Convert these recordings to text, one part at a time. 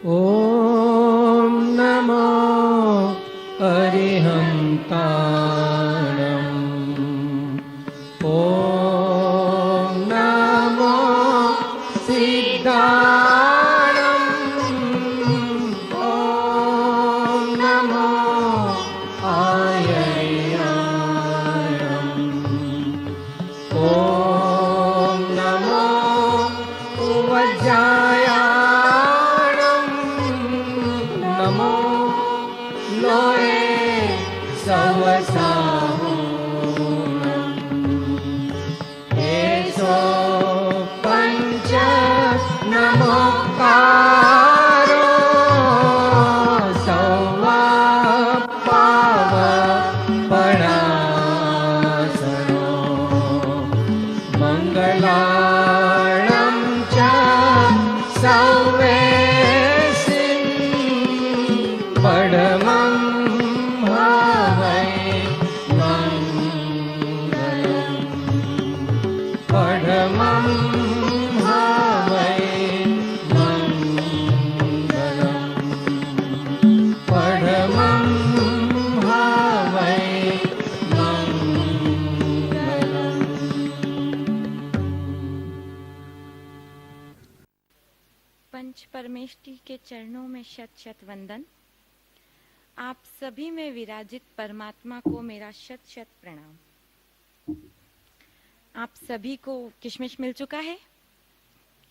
ॐ नमो अरिहन्ताणम् ॐ नमो सिद्धाणम् ॐ नमो आयर्याणम् ॐ नमो उवज्जायाणम् नमो लोये सवसाहुणम् एषो पञ्च नमोकारो सौवापावपणासनो मङ्गलाणं च सौवेसिं परमं भावै मङ्गलम् परमं भावै मङ्गलम् परमं भावै मङ्गलम्। पंच परमेष्टि के चरणों में शत शत वंदन। आप सभी में विराजित परमात्मा को मेरा शत शत प्रणाम। आप सभी को किशमिश मिल चुका है?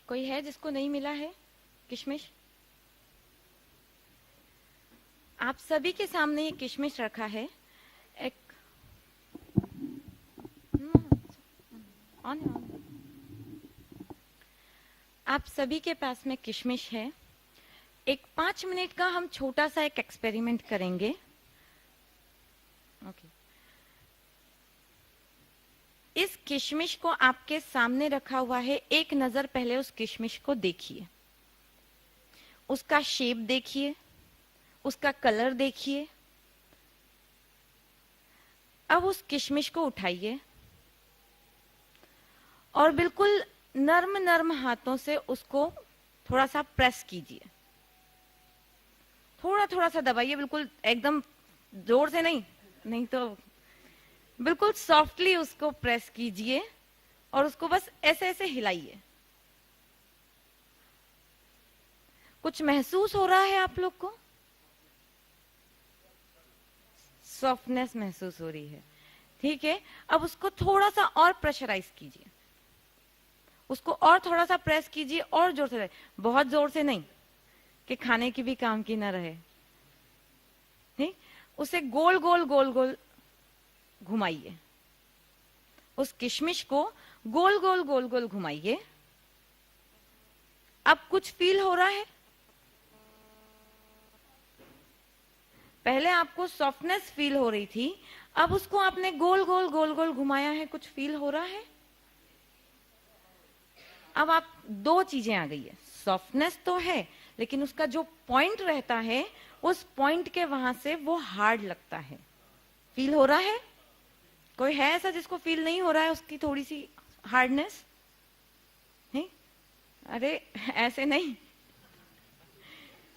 कोई है जिसको नहीं मिला है किशमिश? आप सभी के सामने ये किशमिश रखा है। एक ऑन आप सभी के पास में किशमिश है। एक 5 मिनट का हम छोटा सा एक एक्सपेरिमेंट करेंगे। ओके। इस किशमिश को आपके सामने रखा हुआ है। एक नजर पहले उस किशमिश को देखिए, उसका शेप देखिए, उसका कलर देखिए। अब उस किशमिश को उठाइए और बिल्कुल नर्म नर्म हाथों से उसको थोड़ा सा प्रेस कीजिए। थोड़ा थोड़ा सा दबाइए, बिल्कुल एकदम जोर से नहीं, नहीं तो बिल्कुल सॉफ्टली उसको प्रेस कीजिए और उसको बस ऐसे ऐसे हिलाइए। कुछ महसूस हो रहा है आप लोग को? सॉफ्टनेस महसूस हो रही है, ठीक है। अब उसको थोड़ा सा और प्रेशराइज कीजिए, उसको और थोड़ा सा प्रेस कीजिए और जोर से, बहुत जोर से नहीं कि खाने की भी काम की ना रहे, ठीक। उसे गोल गोल गोल गोल घुमाइए, उस किशमिश को गोल गोल गोल गोल घुमाइए। अब कुछ फील हो रहा है? पहले आपको सॉफ्टनेस फील हो रही थी, अब उसको आपने गोल गोल गोल गोल घुमाया है, कुछ फील हो रहा है? अब आप दो चीजें आ गई है, सॉफ्टनेस तो है लेकिन उसका जो पॉइंट रहता है उस पॉइंट के वहां से वो हार्ड लगता है। फील हो रहा है? कोई है ऐसा जिसको फील नहीं हो रहा है उसकी थोड़ी सी हार्डनेस? नहीं? अरे ऐसे नहीं,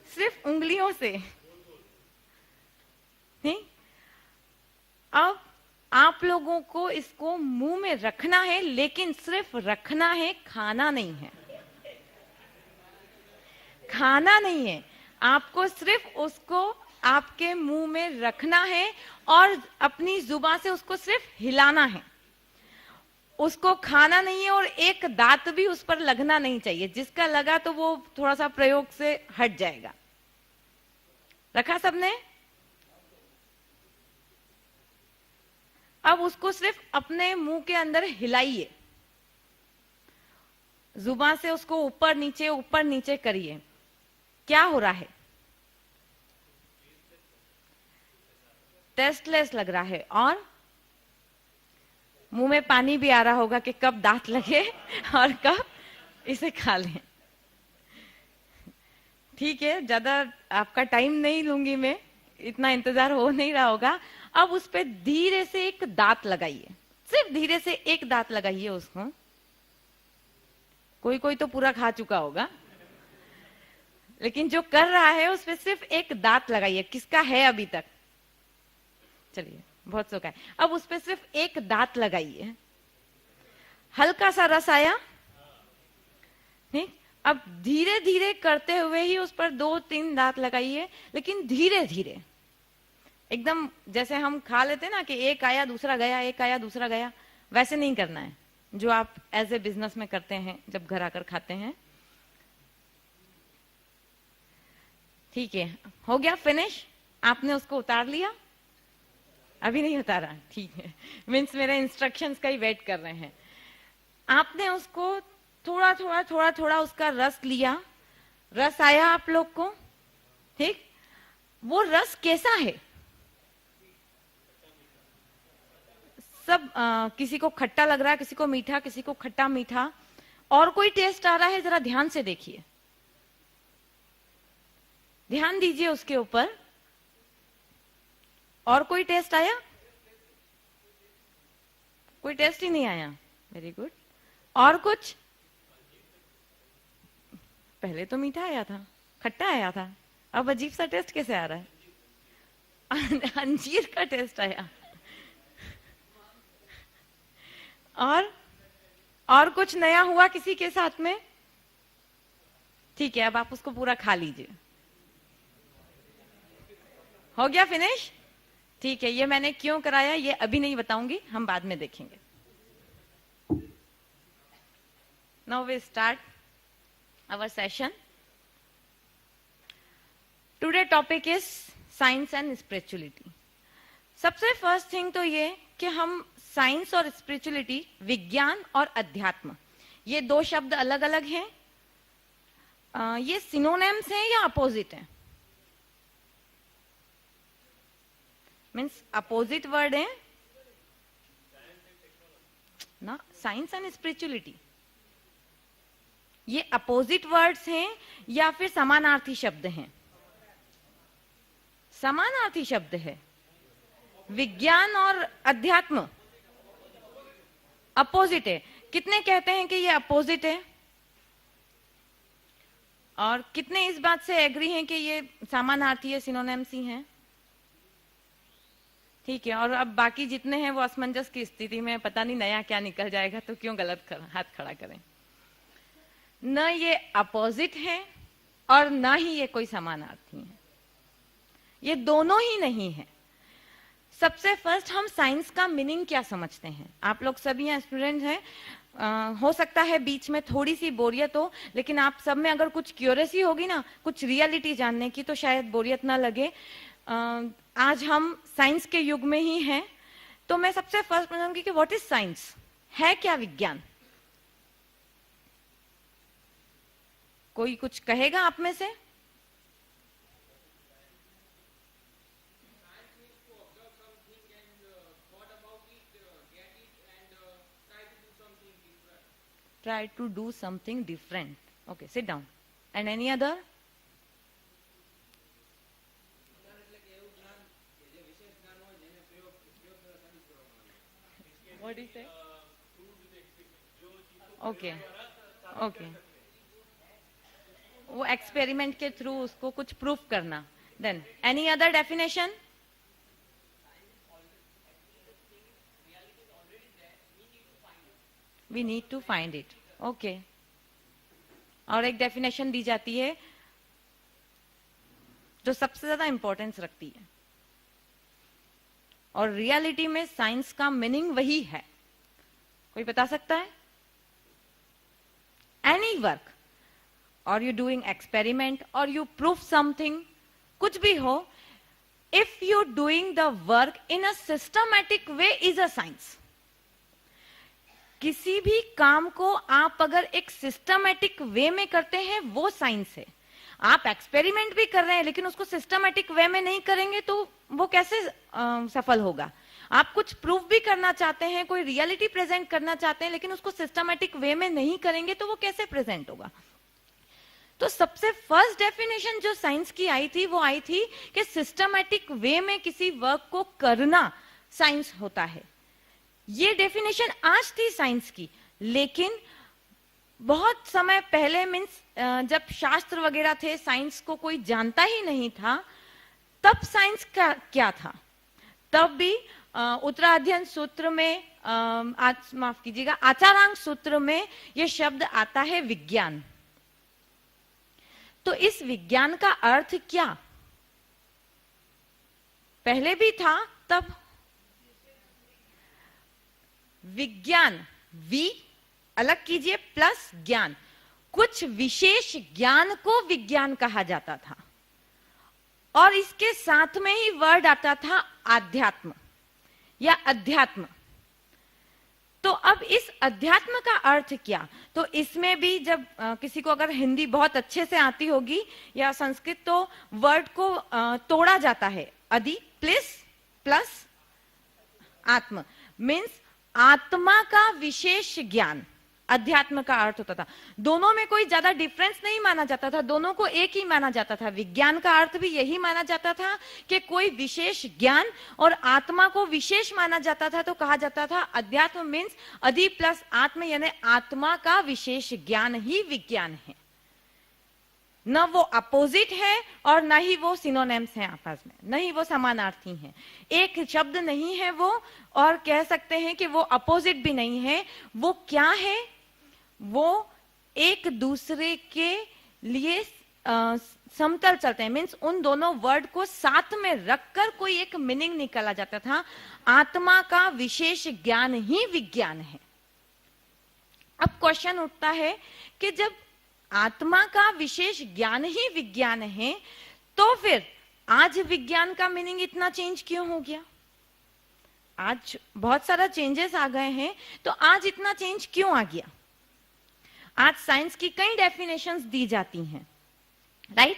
सिर्फ उंगलियों से, नहीं। अब आप लोगों को इसको मुंह में रखना है, लेकिन सिर्फ रखना है, खाना नहीं है। खाना नहीं है, आपको सिर्फ उसको आपके मुंह में रखना है और अपनी जुबान से उसको सिर्फ हिलाना है। उसको खाना नहीं है और एक दांत भी उस पर लगना नहीं चाहिए। जिसका लगा तो वो थोड़ा सा प्रयोग से हट जाएगा। रखा सबने? अब उसको सिर्फ अपने मुंह के अंदर हिलाइए, जुबान से उसको ऊपर नीचे करिए। क्या हो रहा है? टेस्टलेस लग रहा है और मुंह में पानी भी आ रहा होगा कि कब दांत लगे और कब इसे खा लें। ठीक है, ज्यादा आपका टाइम नहीं लूंगी मैं, इतना इंतजार हो नहीं रहा होगा। अब उस पे धीरे से एक दांत लगाइए, सिर्फ धीरे से एक दांत लगाइए उसको। कोई कोई तो पूरा खा चुका होगा, लेकिन जो कर रहा है उस पे सिर्फ एक दांत लगाइए, किसका है अभी तक? चलिए, बहुत सो का है। अब उस पे सिर्फ एक दांत लगाइए, हल्का सा रस आया, ठीक। अब धीरे धीरे करते हुए ही उस पर 2-3 दांत लगाइए, लेकिन धीरे धीरे, एकदम जैसे हम खा लेते ना कि एक आया दूसरा गया, एक आया दूसरा गया, वैसे नहीं करना है जो आप एज ए बिजनेस में करते हैं जब घर आकर खाते हैं। ठीक है, हो गया फिनिश? आपने उसको उतार लिया? अभी नहीं उतारा, ठीक है, मीन्स मेरे इंस्ट्रक्शंस का ही वेट कर रहे हैं। आपने उसको थोड़ा थोड़ा थोड़ा थोड़ा उसका रस लिया, रस आया आप लोग को, ठीक। वो रस कैसा है? सब किसी को खट्टा लग रहा है, किसी को मीठा, किसी को खट्टा मीठा, और कोई टेस्ट आ रहा है? जरा ध्यान से देखिए, ध्यान दीजिए उसके ऊपर। और कोई टेस्ट आया? कोई टेस्ट ही नहीं आया, वेरी गुड। और कुछ? पहले तो मीठा आया था, खट्टा आया था, अब अजीब सा टेस्ट कैसे आ रहा है? अंजीर का टेस्ट आया। और कुछ नया हुआ किसी के साथ में? ठीक है, अब आप उसको पूरा खा लीजिए। हो गया फिनिश? ठीक है, ये मैंने क्यों कराया ये अभी नहीं बताऊंगी, हम बाद में देखेंगे। Now we start our session. Today topic is science and spirituality. सबसे फर्स्ट थिंग तो ये कि हम साइंस और स्पिरिचुअलिटी, विज्ञान और अध्यात्म, ये दो शब्द अलग अलग हैं। ये सिनोनिम्स हैं या अपोजिट हैं? मीन्स अपोजिट वर्ड है ना, साइंस एंड स्पिरिचुअलिटी। ये अपोजिट वर्ड्स हैं या फिर समानार्थी शब्द हैं? समानार्थी शब्द है। विज्ञान और अध्यात्म अपोजिट है। कितने कहते हैं कि ये अपोजिट है? और कितने इस बात से एग्री हैं कि ये समानार्थी है, सिनोनिम्स ही हैं? ठीक है, और अब बाकी जितने हैं वो असमंजस की स्थिति में, पता नहीं नया क्या निकल जाएगा, तो क्यों गलत हाथ खड़ा करें। न ये अपोजिट है और न ही ये कोई समानार्थी है, ये दोनों ही नहीं है। सबसे फर्स्ट हम साइंस का मीनिंग क्या समझते हैं? आप लोग सभी यहाँ स्टूडेंट हैं, हो सकता है बीच में थोड़ी सी बोरियत हो, लेकिन आप सब में अगर कुछ क्यूरियसिटी होगी ना, कुछ रियलिटी जानने की, तो शायद बोरियत ना लगे। आज हम साइंस के युग में ही हैं, तो मैं सबसे फर्स्ट पूछूंगी कि व्हाट इज साइंस? है क्या विज्ञान? कोई कुछ कहेगा आप में से? Try to do something different. Okay, sit down. And any other? What do you say? Okay, okay. वो एक्सपेरिमेंट के थ्रू उसको कुछ प्रूफ करना। Then any other definition? We need to find it. Okay. और एक डेफिनेशन दी जाती है जो सबसे ज्यादा इंपॉर्टेंस रखती है, और रियलिटी में साइंस का मीनिंग वही है। कोई बता सकता है? एनी वर्क, और यू डूइंग एक्सपेरिमेंट, और यू प्रूफ समथिंग, कुछ भी हो, if you doing the work in a systematic way is a science. किसी भी काम को आप अगर एक सिस्टमैटिक वे में करते हैं वो साइंस है। आप एक्सपेरिमेंट भी कर रहे हैं लेकिन उसको सिस्टमैटिक वे में नहीं करेंगे तो वो कैसे सफल होगा? आप कुछ प्रूफ भी करना चाहते हैं, कोई रियलिटी प्रेजेंट करना चाहते हैं, लेकिन उसको सिस्टमैटिक वे में नहीं करेंगे तो वो कैसे प्रेजेंट होगा? तो सबसे फर्स्ट डेफिनेशन जो साइंस की आई थी वो आई थी कि सिस्टमैटिक वे में किसी वर्क को करना साइंस होता है। ये डेफिनेशन आज थी साइंस की, लेकिन बहुत समय पहले मीन्स जब शास्त्र वगैरह थे, साइंस को कोई जानता ही नहीं था, तब साइंस का क्या था? तब भी उत्तराध्ययन सूत्र में माफ कीजिएगा, आचारांक सूत्र में यह शब्द आता है विज्ञान। तो इस विज्ञान का अर्थ क्या? पहले भी था, तब विज्ञान, वी अलग कीजिए प्लस ज्ञान, कुछ विशेष ज्ञान को विज्ञान कहा जाता था, और इसके साथ में ही वर्ड आता था आध्यात्म या अध्यात्म। तो अब इस अध्यात्म का अर्थ क्या? तो इसमें भी जब किसी को अगर हिंदी बहुत अच्छे से आती होगी या संस्कृत, तो वर्ड को तोड़ा जाता है, अधि प्लस आत्म, मीन्स आत्मा का विशेष ज्ञान, अध्यात्म का अर्थ होता था। दोनों में कोई ज्यादा डिफरेंस नहीं माना जाता था, दोनों को एक ही माना जाता था। विज्ञान का अर्थ भी यही माना जाता था कि कोई विशेष ज्ञान, और आत्मा को विशेष माना जाता था, तो कहा जाता था अध्यात्म मीन्स अधि प्लस आत्म, यानी आत्मा का विशेष ज्ञान ही विज्ञान है। न वो अपोजिट है और न ही वो सिनोनिम्स हैं आपस में, न ही वो समानार्थी हैं, एक शब्द नहीं है वो, और कह सकते हैं कि वो अपोजिट भी नहीं है। वो क्या है? वो एक दूसरे के लिए समतल चलते हैं, मीन्स उन दोनों वर्ड को साथ में रखकर कोई एक मीनिंग निकाला जाता था। आत्मा का विशेष ज्ञान ही विज्ञान है। अब क्वेश्चन उठता है कि जब आत्मा का विशेष ज्ञान ही विज्ञान है, तो फिर आज विज्ञान का मीनिंग इतना चेंज क्यों हो गया? आज बहुत सारा चेंजेस आ गए हैं, तो आज इतना चेंज क्यों आ गया? आज साइंस की कई डेफिनेशंस दी जाती हैं, राइट?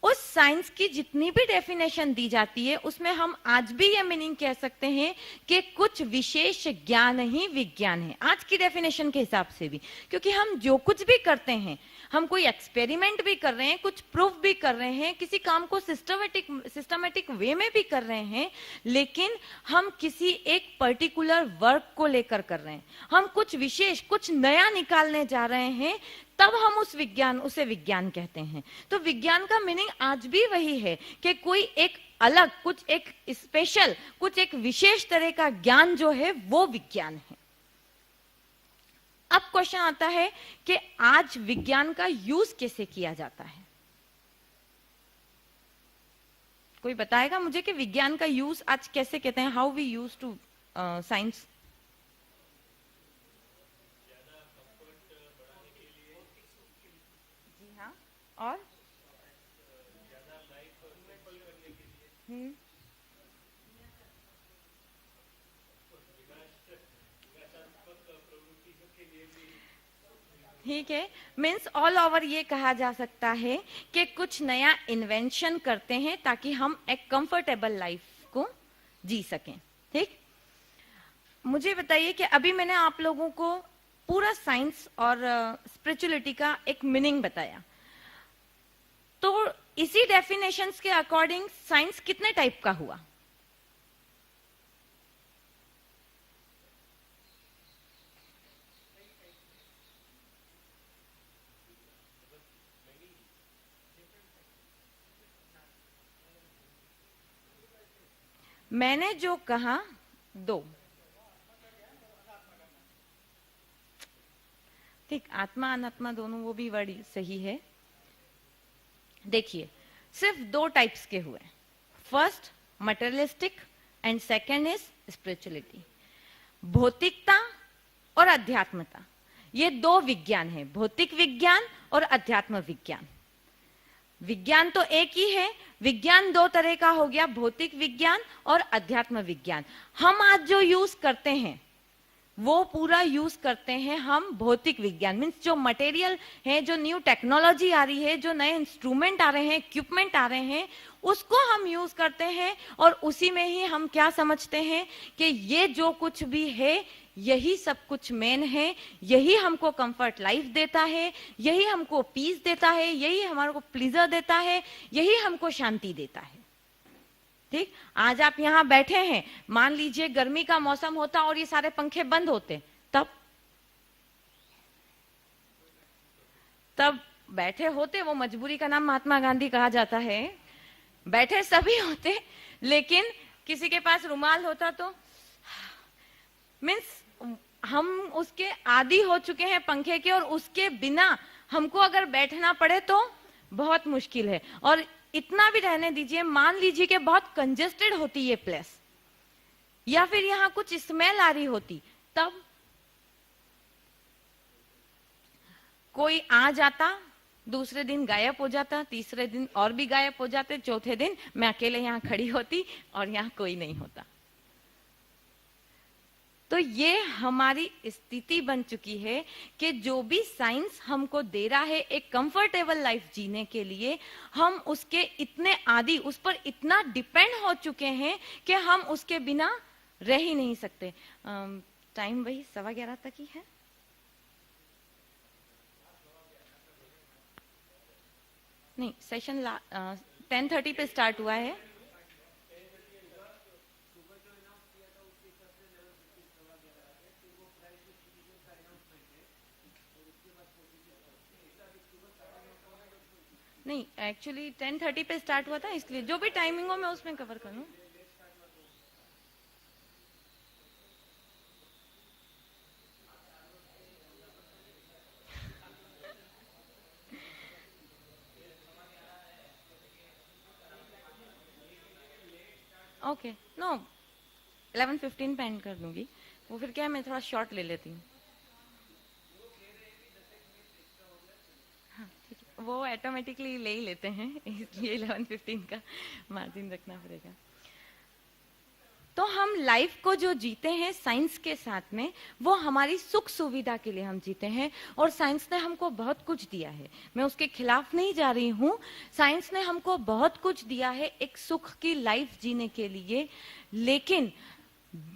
उस साइंस की जितनी भी डेफिनेशन दी जाती है, उसमें हम आज भी ये मीनिंग कह सकते हैं कि कुछ विशेष ज्ञान ही विज्ञान है, आज की डेफिनेशन के हिसाब से भी। क्योंकि हम जो कुछ भी करते हैं, हम कोई एक्सपेरिमेंट भी कर रहे हैं, कुछ प्रूफ भी कर रहे हैं, किसी काम को सिस्टमेटिक वे में भी कर रहे हैं, लेकिन हम किसी एक पर्टिकुलर वर्क को लेकर कर रहे हैं, हम कुछ विशेष, कुछ नया निकालने जा रहे हैं, तब हम उसे विज्ञान कहते हैं। तो विज्ञान का मीनिंग आज भी वही है कि कोई एक अलग, कुछ एक स्पेशल, कुछ एक विशेष तरह का ज्ञान जो है वो विज्ञान है। अब क्वेश्चन आता है कि आज विज्ञान का यूज कैसे किया जाता है? कोई बताएगा मुझे कि विज्ञान का यूज आज कैसे कहते हैं? How we use to science? जी हाँ, और ठीक है, मीन्स ऑल ओवर ये कहा जा सकता है कि कुछ नया इन्वेंशन करते हैं ताकि हम एक कंफर्टेबल लाइफ को जी सकें। ठीक, मुझे बताइए कि अभी मैंने आप लोगों को पूरा साइंस और स्पिरिचुअलिटी का एक मीनिंग बताया, तो इसी डेफिनेशंस के अकॉर्डिंग साइंस कितने टाइप का हुआ? मैंने जो कहा दो, ठीक, आत्मा अनात्मा दोनों, वो भी वर्ड सही है। देखिए, सिर्फ दो टाइप्स के हुए, first materialistic and second is spirituality. भौतिकता और अध्यात्मता, ये दो विज्ञान है, भौतिक विज्ञान और अध्यात्म विज्ञान। विज्ञान तो एक ही है, विज्ञान दो तरह का हो गया, भौतिक विज्ञान और अध्यात्म विज्ञान। हम आज जो यूज करते हैं वो पूरा यूज करते हैं हम भौतिक विज्ञान, मीन्स जो मटेरियल है, जो न्यू टेक्नोलॉजी आ रही है, जो नए इंस्ट्रूमेंट आ रहे हैं, इक्विपमेंट आ रहे हैं, उसको हम यूज करते हैं, और उसी में ही हम क्या समझते हैं कि ये जो कुछ भी है यही सब कुछ मेन है, यही हमको कंफर्ट लाइफ देता है, यही हमको पीस देता है, यही हमारे को प्लीजर देता है, यही हमको शांति देता है। ठीक, आज आप यहाँ बैठे हैं, मान लीजिए गर्मी का मौसम होता और ये सारे पंखे बंद होते, तब तब बैठे होते, वो मजबूरी का नाम महात्मा गांधी कहा जाता है, बैठे सभी होते, लेकिन किसी के पास रुमाल होता तो मीन्स हम उसके आदी हो चुके हैं पंखे के, और उसके बिना हमको अगर बैठना पड़े तो बहुत मुश्किल है। और इतना भी रहने दीजिए, मान लीजिए कि बहुत कंजेस्टेड होती ये प्लेस, या फिर यहाँ कुछ स्मेल आ रही होती, तब कोई आ जाता, दूसरे दिन गायब हो जाता, तीसरे दिन और भी गायब हो जाते, चौथे दिन मैं अकेले यहाँ खड़ी होती और यहाँ कोई नहीं होता। तो ये हमारी स्थिति बन चुकी है कि जो भी साइंस हमको दे रहा है एक कंफर्टेबल लाइफ जीने के लिए, हम उसके इतने आदी, उस पर इतना डिपेंड हो चुके हैं कि हम उसके बिना रह ही नहीं सकते। टाइम वही 11:15 तक ही है। नहीं, सेशन 10:30 पे स्टार्ट हुआ है। नहीं, एक्चुअली 10:30 पे स्टार्ट हुआ था, इसलिए जो भी टाइमिंग हो मैं उसमें कवर कर लूं। ओके, नो 11:15 पे एंड कर दूंगी। वो फिर क्या है, मैं थोड़ा शॉर्ट ले लेती हूँ। हाँ ठीक है, वो ऑटोमेटिकली ले ही लेते हैं, इसलिए 11:15 का मार्जिन रखना पड़ेगा। तो हम लाइफ को जो जीते हैं साइंस के साथ में, वो हमारी सुख सुविधा के लिए हम जीते हैं, और साइंस ने हमको बहुत कुछ दिया है, मैं उसके खिलाफ नहीं जा रही हूँ। साइंस ने हमको बहुत कुछ दिया है एक सुख की लाइफ जीने के लिए, लेकिन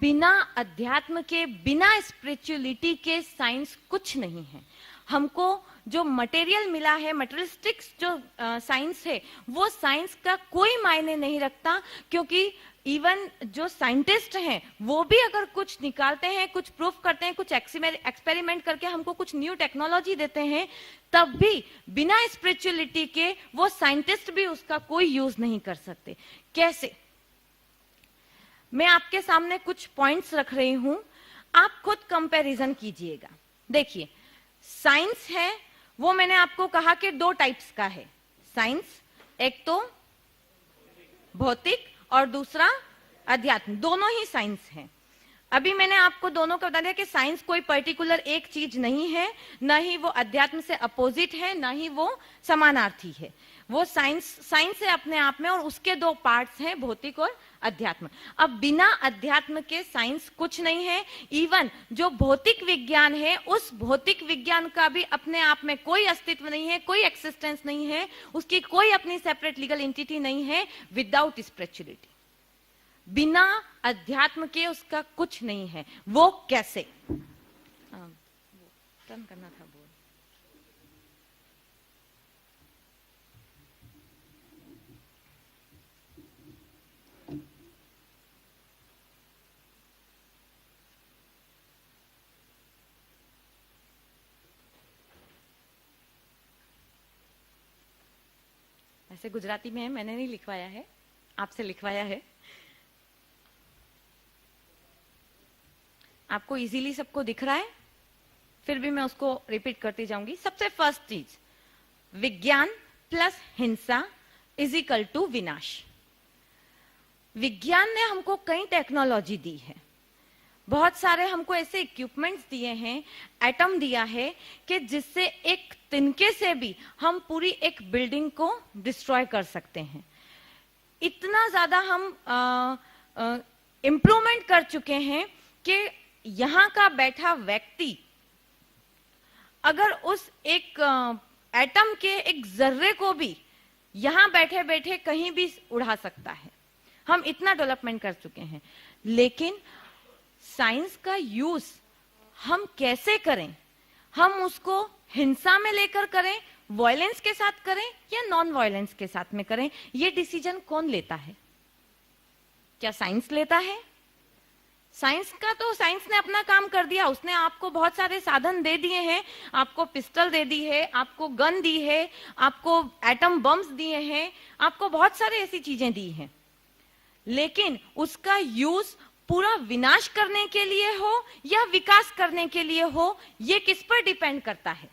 बिना अध्यात्म के, बिना स्पिरिचुअलिटी के साइंस कुछ नहीं है। हमको जो मटेरियल मिला है, मटेरियलिस्टिक्स जो साइंस है, वो साइंस का कोई मायने नहीं रखता, क्योंकि इवन जो साइंटिस्ट हैं वो भी अगर कुछ निकालते हैं, कुछ प्रूफ करते हैं, कुछ एक्सपेरिमेंट करके हमको कुछ न्यू टेक्नोलॉजी देते हैं, तब भी बिना स्पिरिचुअलिटी के वो साइंटिस्ट भी उसका कोई यूज नहीं कर सकते। कैसे? मैं आपके सामने कुछ पॉइंट्स रख रही हूं, आप खुद कंपैरिजन कीजिएगा। देखिए, साइंस है वो मैंने आपको कहा कि 2 टाइप्स का है साइंस, एक तो भौतिक और दूसरा अध्यात्म, दोनों ही साइंस है। अभी मैंने आपको दोनों का बता दिया कि साइंस कोई पर्टिकुलर एक चीज नहीं है, न ही वो अध्यात्म से अपोजिट है, न ही वो समानार्थी है। वो साइंस है अपने आप में, और उसके 2 पार्ट्स हैं, भौतिक और अध्यात्म। अब बिना अध्यात्म के साइंस कुछ नहीं है। इवन जो भौतिक विज्ञान है, उस भौतिक विज्ञान का भी अपने आप में कोई अस्तित्व नहीं है, कोई एक्सिस्टेंस नहीं है, उसकी कोई अपनी सेपरेट लीगल एंटिटी नहीं है विदाउट स्पिरिचुअलिटी। बिना अध्यात्म के उसका कुछ नहीं है। वो कैसे? टर्न करना था बोल। ऐसे गुजराती में है, मैंने नहीं लिखवाया है, आपसे लिखवाया है। आपको इजीली सबको दिख रहा है, फिर भी मैं उसको रिपीट करती जाऊंगी। सबसे फर्स्ट चीज, विज्ञान प्लस हिंसा इज इक्वल टू विनाश। विज्ञान ने हमको कई टेक्नोलॉजी दी है, बहुत सारे हमको ऐसे इक्विपमेंट्स दिए हैं, एटम दिया है कि जिससे एक तिनके से भी हम पूरी एक बिल्डिंग को डिस्ट्रॉय कर सकते हैं। इतना ज्यादा हम इम्प्रूवमेंट कर चुके हैं कि यहां का बैठा व्यक्ति अगर उस एक एटम के एक जर्रे को भी यहां बैठे बैठे कहीं भी उड़ा सकता है। हम इतना डेवलपमेंट कर चुके हैं, लेकिन साइंस का यूज हम कैसे करें? हम उसको हिंसा में लेकर करें, वायलेंस के साथ करें, या नॉन वायलेंस के साथ में करें? ये डिसीजन कौन लेता है? क्या साइंस लेता है साइंस का तो साइंस ने अपना काम कर दिया, उसने आपको बहुत सारे साधन दे दिए हैं, आपको पिस्टल दे दी है, आपको गन दी है, आपको एटम बम्स दिए हैं, आपको बहुत सारे ऐसी चीजें दी हैं, लेकिन उसका यूज पूरा विनाश करने के लिए हो या विकास करने के लिए हो, ये किस पर डिपेंड करता है?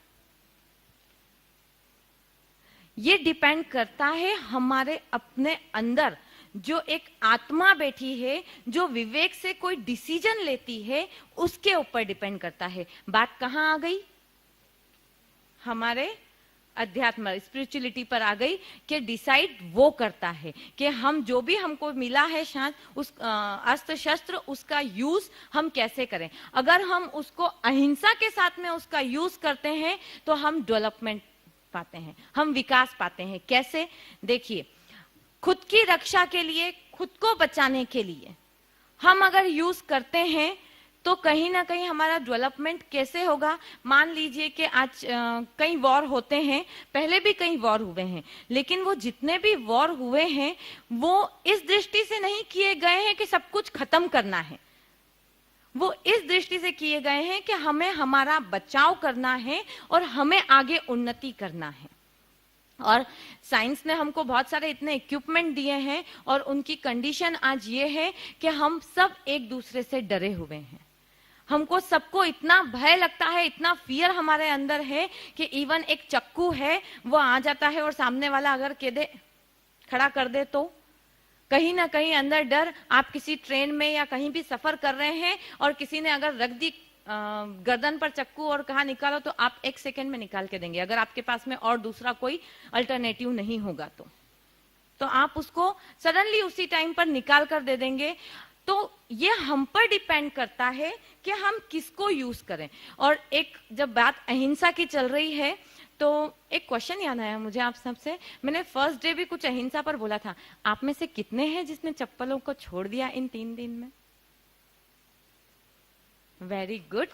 ये डिपेंड करता है हमारे अपने अंदर जो एक आत्मा बैठी है, जो विवेक से कोई डिसीजन लेती है, उसके ऊपर डिपेंड करता है। बात कहां आ गई? हमारे अध्यात्म स्पिरिचुअलिटी पर आ गई कि डिसाइड वो करता है कि हम जो भी हमको मिला है शायद उस अस्त्र शस्त्र, उसका यूज हम कैसे करें। अगर हम उसको अहिंसा के साथ में उसका यूज करते हैं तो हम डेवलपमेंट पाते हैं, हम विकास पाते हैं। कैसे? देखिए, खुद की रक्षा के लिए, खुद को बचाने के लिए हम अगर यूज करते हैं तो कहीं ना कहीं हमारा डेवलपमेंट कैसे होगा? मान लीजिए कि आज कई वॉर होते हैं, पहले भी कई वॉर हुए हैं, लेकिन वो जितने भी वॉर हुए हैं वो इस दृष्टि से नहीं किए गए हैं कि सब कुछ खत्म करना है, वो इस दृष्टि से किए गए हैं कि हमें हमारा बचाव करना है और हमें आगे उन्नति करना है। और साइंस ने हमको बहुत सारे इतने इक्विपमेंट दिए हैं और उनकी कंडीशन आज ये है कि हम सब एक दूसरे से डरे हुए हैं। हमको सबको इतना भय लगता है, इतना फियर हमारे अंदर है कि इवन एक चक्कू है वो आ जाता है और सामने वाला अगर कह दे, खड़ा कर दे, तो कहीं ना कहीं अंदर डर। आप किसी ट्रेन में या कहीं भी सफर कर रहे हैं और किसी ने अगर रख दी गर्दन पर चक्कू और कहा निकालो, तो आप 1 सेकंड में निकाल के देंगे, अगर आपके पास में और दूसरा कोई अल्टरनेटिव नहीं होगा तो आप उसको सडनली उसी टाइम पर निकाल कर दे देंगे। तो ये हम पर डिपेंड करता है कि हम किसको यूज करें। और एक जब बात अहिंसा की चल रही है तो एक क्वेश्चन याद आया मुझे आप सबसे। मैंने फर्स्ट डे भी कुछ अहिंसा पर बोला था। आप में से कितने हैं जिसने चप्पलों को छोड़ दिया इन 3 दिन में? Very good.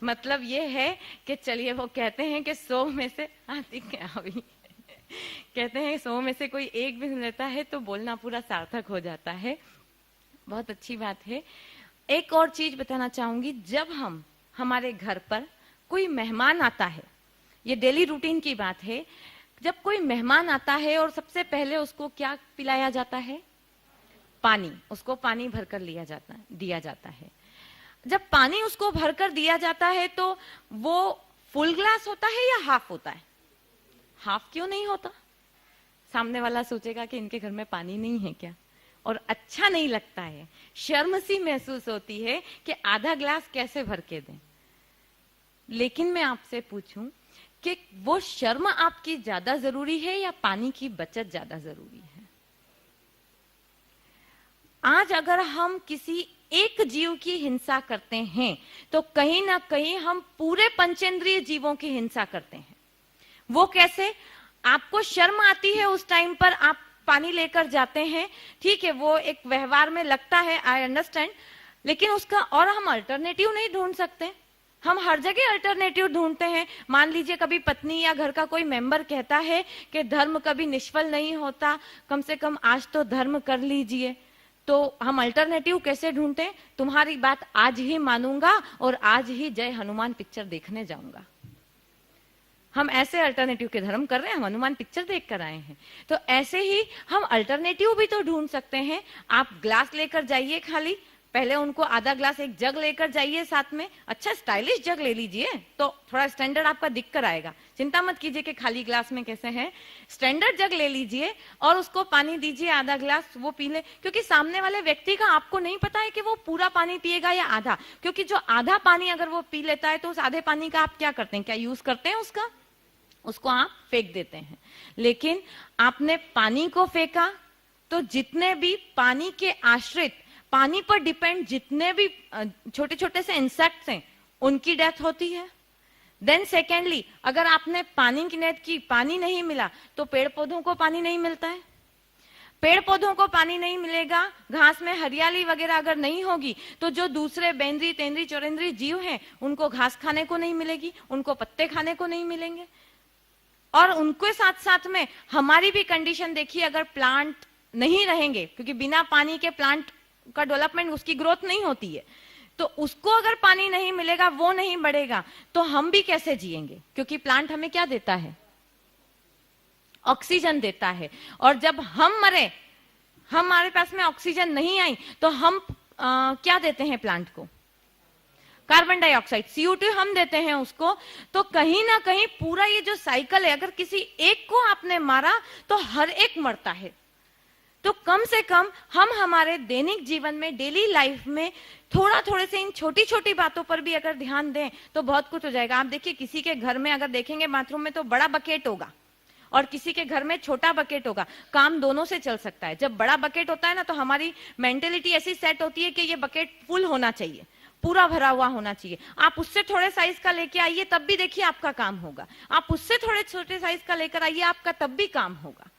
मतलब ये है कि चलिए, वो कहते हैं कि 100 में से कहते हैं 100 में से कोई एक भी लेता है तो बोलना पूरा सार्थक हो जाता है। बहुत अच्छी बात है। एक और चीज बताना चाहूंगी, जब हम हमारे घर पर कोई मेहमान आता है, ये डेली रूटीन की बात है, जब कोई मेहमान आता है और सबसे पहले उसको क्या पिलाया जाता है? पानी। उसको पानी भरकर दिया जाता है। जब पानी उसको भरकर दिया जाता है तो वो फुल ग्लास होता है या हाफ होता है? हाफ क्यों नहीं होता? सामने वाला सोचेगा कि इनके घर में पानी नहीं है क्या, और अच्छा नहीं लगता है, शर्म सी महसूस होती है कि आधा ग्लास कैसे भर के दें। लेकिन मैं आपसे पूछूं कि वो शर्म आपकी ज्यादा जरूरी है या पानी की बचत ज्यादा जरूरी है? आज अगर हम किसी एक जीव की हिंसा करते हैं तो कहीं ना कहीं हम पूरे पंचेंद्रिय जीवों की हिंसा करते हैं। वो कैसे? आपको शर्म आती है उस टाइम पर, आप पानी लेकर जाते हैं, ठीक है, वो एक व्यवहार में लगता है, आई अंडरस्टैंड, लेकिन उसका और हम अल्टरनेटिव नहीं ढूंढ सकते? हम हर जगह अल्टरनेटिव ढूंढते हैं। मान लीजिए कभी पत्नी या घर का कोई मेंबर कहता है कि धर्म कभी निष्फल नहीं होता, कम से कम आज तो धर्म कर लीजिए, तो हम अल्टरनेटिव कैसे ढूंढते? तुम्हारी बात आज ही मानूंगा और आज ही जय हनुमान पिक्चर देखने जाऊंगा। हम ऐसे अल्टरनेटिव के धर्म कर रहे हैं, हम हनुमान पिक्चर देख कर आए हैं। तो ऐसे ही हम अल्टरनेटिव भी तो ढूंढ सकते हैं। आप ग्लास लेकर जाइए, खाली पहले उनको आधा ग्लास, एक जग लेकर जाइए साथ में, अच्छा स्टाइलिश जग ले लीजिए तो थोड़ा स्टैंडर्ड आपका दिख कर आएगा। चिंता मत कीजिए कि खाली ग्लास में कैसे है, स्टैंडर्ड जग ले लीजिए और उसको पानी दीजिए आधा ग्लास, वो पी ले। क्योंकि सामने वाले व्यक्ति का आपको नहीं पता है कि वो पूरा पानी पिएगा या आधा, क्योंकि जो आधा पानी अगर वो पी लेता है तो उस आधे पानी का आप क्या करते हैं? क्या यूज करते हैं उसका? उसको आप फेंक देते हैं। लेकिन आपने पानी को फेंका तो जितने भी पानी के आश्रित, पानी पर डिपेंड जितने भी छोटे छोटे से इंसेक्ट्स हैं उनकी डेथ होती है। देन सेकेंडली, अगर आपने पानी की नेट की, पानी नहीं मिला तो पेड़ पौधों को पानी नहीं मिलता है। पेड़ पौधों को पानी नहीं मिलेगा, घास में हरियाली वगैरह अगर नहीं होगी तो जो दूसरे बेंद्री तेंद्री चौरेंद्री जीव हैं उनको घास खाने को नहीं मिलेगी, उनको पत्ते खाने को नहीं मिलेंगे। और उनके साथ साथ में हमारी भी कंडीशन देखिए, अगर प्लांट नहीं रहेंगे, क्योंकि बिना पानी के प्लांट का डेवलपमेंट, उसकी ग्रोथ नहीं होती है। तो उसको अगर पानी नहीं मिलेगा, वो नहीं बढ़ेगा, तो हम भी कैसे जिएंगे? क्योंकि प्लांट हमें क्या देता है? ऑक्सीजन देता है। और जब हम मरे, हमारे पास में ऑक्सीजन नहीं आई, तो हम क्या देते हैं प्लांट को? कार्बन डाइऑक्साइड, CO2 हम देते हैं उसको। तो कहीं ना कहीं पूरा ये जो साइकिल है, अगर किसी एक को आपने मारा तो हर एक मरता है। तो कम से कम हम हमारे दैनिक जीवन में, डेली लाइफ में थोड़े से इन छोटी छोटी बातों पर भी अगर ध्यान दें तो बहुत कुछ हो जाएगा। आप देखिए, किसी के घर में अगर देखेंगे बाथरूम में तो बड़ा बकेट होगा और किसी के घर में छोटा बकेट होगा, काम दोनों से चल सकता है। जब बड़ा बकेट होता है ना, तो हमारी मेंटेलिटी ऐसी सेट होती है कि ये बकेट फुल होना चाहिए, पूरा भरा हुआ होना चाहिए। आप उससे थोड़े साइज का लेके आइए, तब भी देखिए आपका काम होगा। आप उससे थोड़े छोटे साइज का लेकर आइए, आपका तब भी काम होगा।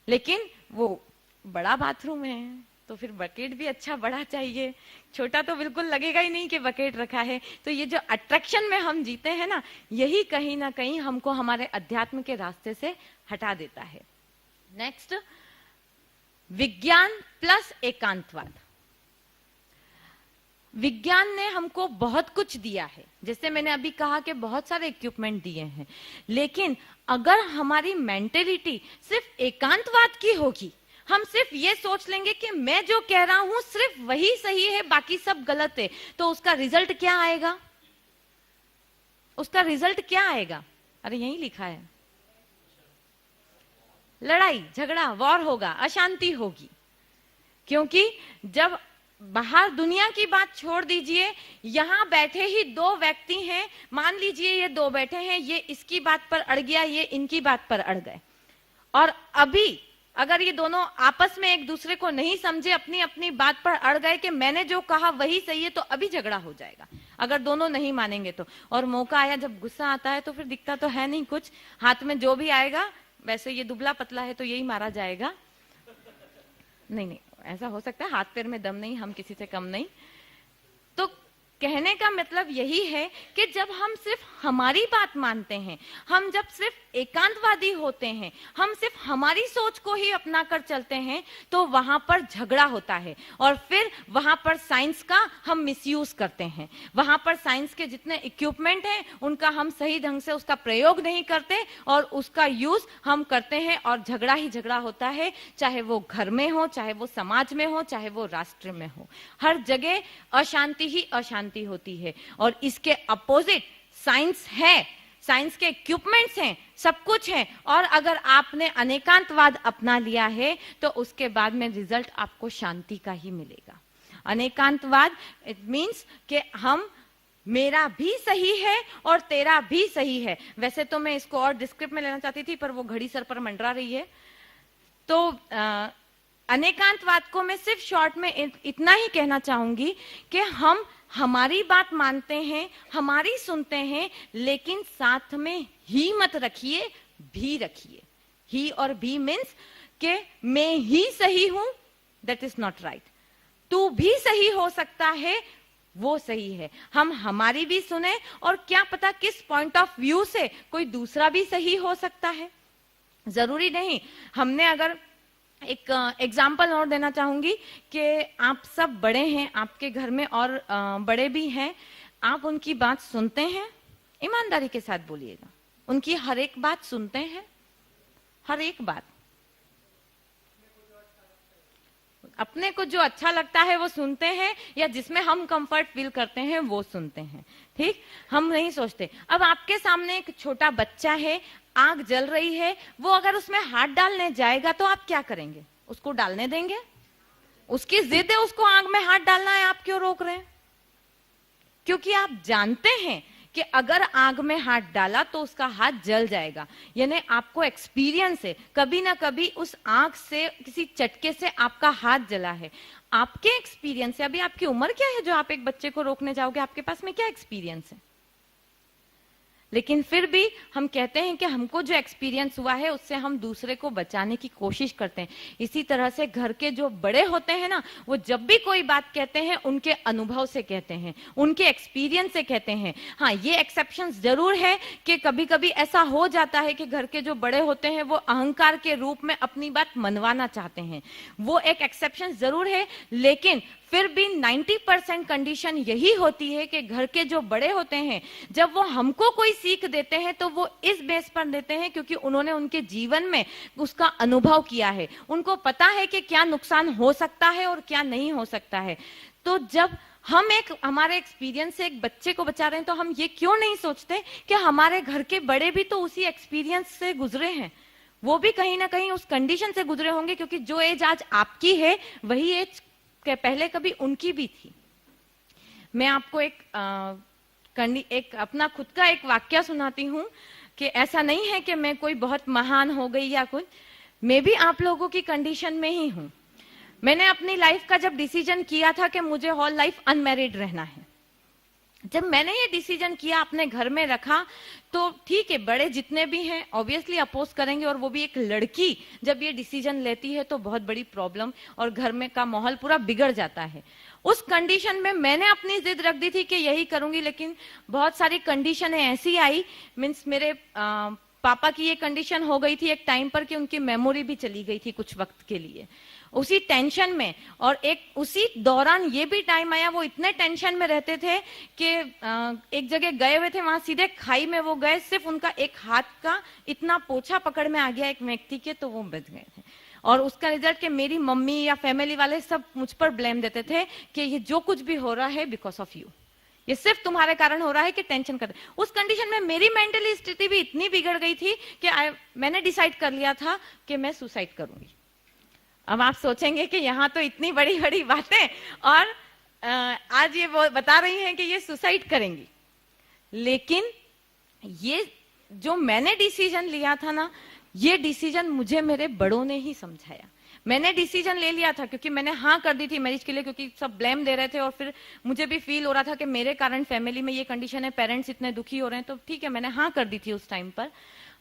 लेकिन वो बड़ा बाथरूम है तो फिर बकेट भी अच्छा बड़ा चाहिए, छोटा तो बिल्कुल लगेगा ही नहीं कि बकेट रखा है। तो ये जो अट्रैक्शन में हम जीते हैं ना, यही कहीं ना कहीं हमको हमारे अध्यात्म के रास्ते से हटा देता है। नेक्स्ट, विज्ञान प्लस एकांतवाद। विज्ञान ने हमको बहुत कुछ दिया है, जैसे मैंने अभी कहा कि बहुत सारे इक्विपमेंट दिए हैं, लेकिन अगर हमारी मेंटेलिटी सिर्फ एकांतवाद की होगी, हम सिर्फ ये सोच लेंगे कि मैं जो कह रहा हूं सिर्फ वही सही है, बाकी सब गलत है, तो उसका रिजल्ट क्या आएगा? उसका रिजल्ट क्या आएगा? अरे यही लिखा है, लड़ाई झगड़ा, वॉर होगा, अशांति होगी। क्योंकि जब बाहर दुनिया की बात छोड़ दीजिए, यहां बैठे ही दो व्यक्ति हैं, मान लीजिए ये दो बैठे हैं, ये इसकी बात पर अड़ गया, ये इनकी बात पर अड़ गए, और अभी अगर ये दोनों आपस में एक दूसरे को नहीं समझे, अपनी अपनी बात पर अड़ गए कि मैंने जो कहा वही सही है, तो अभी झगड़ा हो जाएगा, अगर दोनों नहीं मानेंगे तो। और मौका आया, जब गुस्सा आता है तो फिर दिखता तो है नहीं कुछ, हाथ में जो भी आएगा, वैसे ये दुबला पतला है तो यही मारा जाएगा। नहीं, ऐसा हो सकता है, हाथ पैर में दम नहीं, हम किसी से कम नहीं। तो कहने का मतलब यही है कि जब हम सिर्फ हमारी बात मानते हैं, हम जब सिर्फ एकांतवादी होते हैं, हम सिर्फ हमारी सोच को ही अपना कर चलते हैं, तो वहां पर झगड़ा होता है। और फिर वहां पर साइंस का हम मिसयूज करते हैं, वहां पर साइंस के जितने इक्विपमेंट हैं उनका हम सही ढंग से उसका प्रयोग नहीं करते, और उसका यूज हम करते हैं, और झगड़ा ही झगड़ा होता है, चाहे वो घर में हो, चाहे वो समाज में हो, चाहे वो राष्ट्र में हो। हर जगह अशांति ही अशांति होती है। और इसके अपोजिट साइंस है, साइंस के इक्विपमेंट्स हैं, सब कुछ है, और अगर आपने अनेकांतवाद अपना लिया है तो उसके बाद में रिजल्ट आपको शांति का ही मिलेगा। अनेकांतवाद इट मींस कि हम, मेरा भी सही है और तेरा भी सही है। वैसे तो मैं इसको और डिस्क्रिप्ट में लेना चाहती थी, पर वो घड़ी सर पर मंडरा रही है। तो अनेकांतवाद को मैं सिर्फ शॉर्ट में इतना ही कहना चाहूंगी कि हम हमारी बात मानते हैं, हमारी सुनते हैं, लेकिन साथ में ही मत रखिए, भी रखिए। ही और भी मीन्स कि मैं ही सही हूं, दैट इज नॉट राइट। तू भी सही हो सकता है, वो सही है। हम हमारी भी सुने, और क्या पता किस पॉइंट ऑफ व्यू से कोई दूसरा भी सही हो सकता है, जरूरी नहीं। हमने अगर एक एग्जाम्पल और देना चाहूंगी कि आप सब बड़े हैं, आपके घर में और बड़े भी हैं, आप उनकी बात सुनते हैं? ईमानदारी के साथ बोलिएगा, उनकी हर एक बात सुनते हैं? हर एक बात, अपने को जो अच्छा लगता है वो सुनते हैं, या जिसमें हम कंफर्ट फील करते हैं वो सुनते हैं? ठीक, हम नहीं सोचते। अब आपके सामने एक छोटा बच्चा है, आग जल रही है, वो अगर उसमें हाथ डालने जाएगा तो आप क्या करेंगे? उसको डालने देंगे? उसकी जिद है, उसको आग में हाथ डालना है, आप क्यों रोक रहे हैं? क्योंकि आप जानते हैं कि अगर आग में हाथ डाला तो उसका हाथ जल जाएगा। यानी आपको एक्सपीरियंस है, कभी ना कभी उस आग से, किसी चटके से आपका हाथ जला है। आपके एक्सपीरियंस है, अभी आपकी उम्र क्या है जो आप एक बच्चे को रोकने जाओगे? आपके पास में क्या एक्सपीरियंस है? लेकिन फिर भी हम कहते हैं कि हमको जो एक्सपीरियंस हुआ है उससे हम दूसरे को बचाने की कोशिश करते हैं। इसी तरह से घर के जो बड़े होते हैं ना, वो जब भी कोई बात कहते हैं उनके अनुभव से कहते हैं, उनके एक्सपीरियंस से कहते हैं। हाँ, ये एक्सेप्शंस जरूर है कि कभी कभी ऐसा हो जाता है कि घर के जो बड़े होते हैं वो अहंकार के रूप में अपनी बात मनवाना चाहते हैं, वो एक एक्सेप्शन जरूर है। लेकिन फिर भी 90% कंडीशन यही होती है कि घर के जो बड़े होते हैं जब वो हमको कोई सीख देते हैं तो वो इस बेस पर देते हैं क्योंकि उन्होंने उनके जीवन में उसका अनुभव किया है, उनको पता है कि क्या नुकसान हो सकता है और क्या नहीं हो सकता है। तो जब हम हमारे एक्सपीरियंस से एक बच्चे को बचा रहे हैं तो हम ये क्यों नहीं सोचते कि हमारे घर के बड़े भी तो उसी एक्सपीरियंस से गुजरे हैं, वो भी कहीं ना कहीं उस कंडीशन से गुजरे होंगे, क्योंकि जो एज आज आपकी है वही एज के पहले कभी उनकी भी थी। मैं आपको एक अपना खुद का एक वाक्य सुनाती हूं कि ऐसा नहीं है कि मैं कोई बहुत महान हो गई या कुछ, मैं भी आप लोगों की कंडीशन में ही हूं। मैंने अपनी लाइफ का जब डिसीजन किया था कि मुझे होल लाइफ अनमैरिड रहना है, जब मैंने ये डिसीजन किया, अपने घर में रखा, तो ठीक है, बड़े जितने भी हैं ऑब्वियसली अपोज करेंगे, और वो भी एक लड़की जब ये डिसीजन लेती है तो बहुत बड़ी प्रॉब्लम और घर में का माहौल पूरा बिगड़ जाता है। उस कंडीशन में मैंने अपनी जिद रख दी थी कि यही करूंगी, लेकिन बहुत सारी कंडीशनें ऐसी आई, मीन्स मेरे पापा की ये कंडीशन हो गई थी एक टाइम पर कि उनकी मेमोरी भी चली गई थी कुछ वक्त के लिए, उसी टेंशन में। और उसी दौरान ये भी टाइम आया, वो इतने टेंशन में रहते थे कि एक जगह गए हुए थे, वहां सीधे खाई में वो गए, सिर्फ उनका एक हाथ का इतना पोछा पकड़ में आ गया एक व्यक्ति के, तो वो बच गए थे। और उसका रिजल्ट कि मेरी मम्मी या फैमिली वाले सब मुझ पर ब्लेम देते थे कि ये जो कुछ भी हो रहा है बिकॉज ऑफ यू, ये सिर्फ तुम्हारे कारण हो रहा है कि टेंशन कर। उस कंडीशन में मेरी मेंटली स्थिति भी इतनी बिगड़ गई थी कि मैंने डिसाइड कर लिया था कि मैं सुसाइड करूंगी। अब आप सोचेंगे कि यहाँ तो इतनी बड़ी बड़ी बातें, और आज ये वो बता रही हैं कि ये सुसाइड करेंगी, लेकिन ये जो मैंने डिसीजन लिया था ना, ये डिसीजन मुझे मेरे बड़ों ने ही समझाया। मैंने डिसीजन ले लिया था क्योंकि मैंने हाँ कर दी थी मैरिज के लिए, क्योंकि सब ब्लेम दे रहे थे और फिर मुझे भी फील हो रहा था कि मेरे कारण फैमिली में ये कंडीशन है, पेरेंट्स इतने दुखी हो रहे हैं, तो ठीक है मैंने हाँ कर दी थी उस टाइम पर,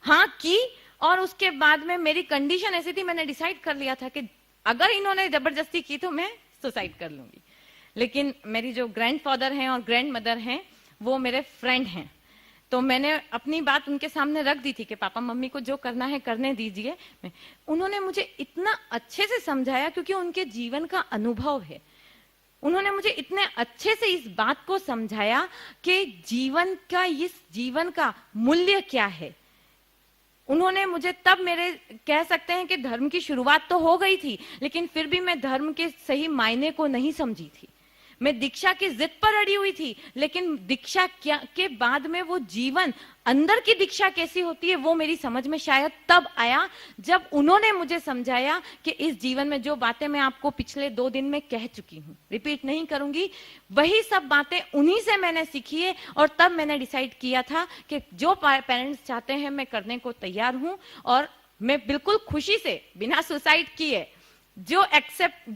हाँ की। और उसके बाद में मेरी कंडीशन ऐसी थी, मैंने डिसाइड कर लिया था कि अगर इन्होंने जबरदस्ती की तो मैं सुसाइड कर लूंगी। लेकिन मेरी जो ग्रैंडफादर हैं और ग्रैंड मदर हैं वो मेरे फ्रेंड हैं, तो मैंने अपनी बात उनके सामने रख दी थी कि पापा मम्मी को जो करना है करने दीजिए। उन्होंने मुझे इतना अच्छे से समझाया क्योंकि उनके जीवन का अनुभव है, उन्होंने मुझे इतने अच्छे से इस बात को समझाया कि इस जीवन का मूल्य क्या है। उन्होंने मुझे तब, मेरे कह सकते हैं कि धर्म की शुरुआत तो हो गई थी, लेकिन फिर भी मैं धर्म के सही मायने को नहीं समझी थी। मैं दीक्षा की जिद पर अड़ी हुई थी, लेकिन दीक्षा के बाद में वो जीवन, अंदर की दीक्षा कैसी होती है वो मेरी समझ में शायद तब आया जब उन्होंने मुझे समझाया कि इस जीवन में जो बातें मैं आपको पिछले 2 दिन में कह चुकी हूँ, रिपीट नहीं करूंगी, वही सब बातें उन्हीं से मैंने सीखी है। और तब मैंने डिसाइड किया था कि जो पेरेंट्स चाहते हैं मैं करने को तैयार हूं, और मैं बिल्कुल खुशी से बिना सुसाइड किए जो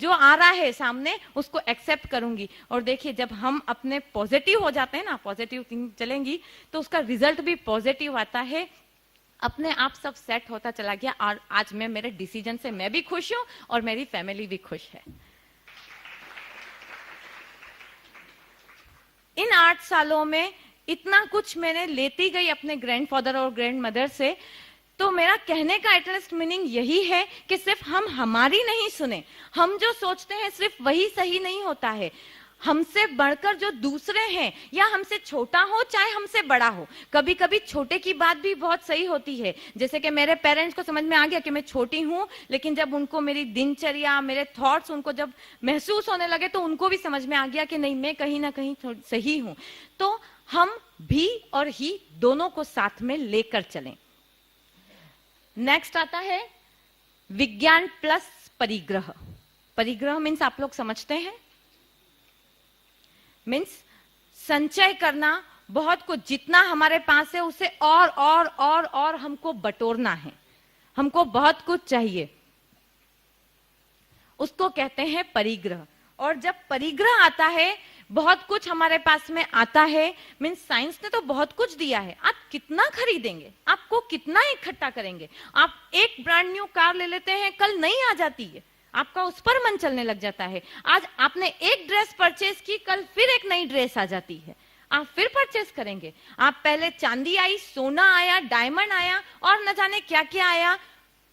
आ रहा है सामने उसको एक्सेप्ट करूंगी। और देखिए, जब हम अपने पॉजिटिव हो जाते हैं ना, पॉजिटिव थिंक चलेंगी तो उसका रिजल्ट भी पॉजिटिव आता है, अपने आप सब सेट होता चला गया। और आज मैं मेरे डिसीजन से मैं भी खुश हूं और मेरी फैमिली भी खुश है। इन 8 सालों में इतना कुछ मैंने लेती गई अपने ग्रैंडफादर और ग्रैंड मदर से। तो मेरा कहने का एटलीस्ट मीनिंग यही है कि सिर्फ हम हमारी नहीं सुने, हम जो सोचते हैं सिर्फ वही सही नहीं होता है। हमसे बढ़कर जो दूसरे हैं, या हमसे छोटा हो चाहे हमसे बड़ा हो, कभी कभी छोटे की बात भी बहुत सही होती है। जैसे कि मेरे पेरेंट्स को समझ में आ गया कि मैं छोटी हूं, लेकिन जब उनको मेरी दिनचर्या, मेरे थॉट्स उनको जब महसूस होने लगे तो उनको भी समझ में आ गया कि नहीं, मैं कहीं ना कहीं सही हूं। तो हम भी और ही दोनों को साथ में लेकर चलें। नेक्स्ट आता है विज्ञान प्लस परिग्रह। परिग्रह मीन्स आप लोग समझते हैं, मीन्स संचय करना, बहुत कुछ जितना हमारे पास है उसे और हमको बटोरना है, हमको बहुत कुछ चाहिए, उसको कहते हैं परिग्रह। और जब परिग्रह आता है, बहुत कुछ हमारे पास में आता है, मीन्स साइंस ने तो बहुत कुछ दिया है। आप कितना खरीदेंगे, आपको कितना इकट्ठा करेंगे? आप एक ब्रांड न्यू कार ले लेते हैं, कल नई आ जाती है, आपका उस पर मन चलने लग जाता है। आज आपने एक ड्रेस परचेज की, कल फिर एक नई ड्रेस आ जाती है, आप फिर परचेस करेंगे। आप पहले चांदी आई, सोना आया, डायमंड आया और न जाने क्या क्या आया,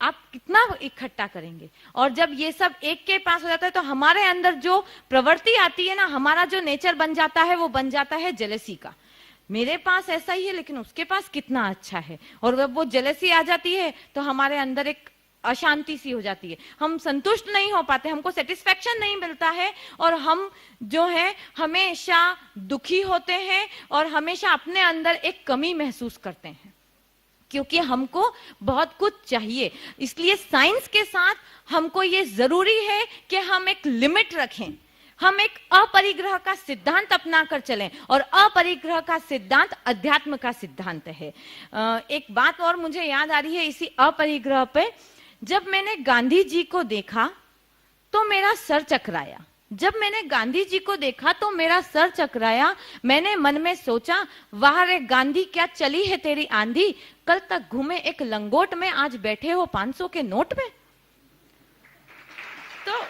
आप कितना इकट्ठा करेंगे? और जब ये सब एक के पास हो जाता है तो हमारे अंदर जो प्रवृत्ति आती है ना, हमारा जो नेचर बन जाता है वो बन जाता है जेलसी का। मेरे पास ऐसा ही है लेकिन उसके पास कितना अच्छा है, और जब वो जेलसी आ जाती है तो हमारे अंदर एक अशांति सी हो जाती है, हम संतुष्ट नहीं हो पाते, हमको सेटिस्फेक्शन नहीं मिलता है, और हम जो है हमेशा दुखी होते हैं और हमेशा अपने अंदर एक कमी महसूस करते हैं, क्योंकि हमको बहुत कुछ चाहिए। इसलिए साइंस के साथ हमको ये जरूरी है कि हम एक लिमिट रखें, हम एक अपरिग्रह का सिद्धांत अपना कर चलें, और अपरिग्रह का सिद्धांत अध्यात्म का सिद्धांत है। एक बात और मुझे याद आ रही है इसी अपरिग्रह पे, जब मैंने गांधी जी को देखा तो मेरा सर चकराया। जब मैंने गांधी जी को देखा तो मेरा सर चकराया। मैंने मन में सोचा, वाह रे गांधी, क्या चली है तेरी आंधी, कल तक घूमे एक लंगोट में, आज बैठे हो 500 के नोट में। तो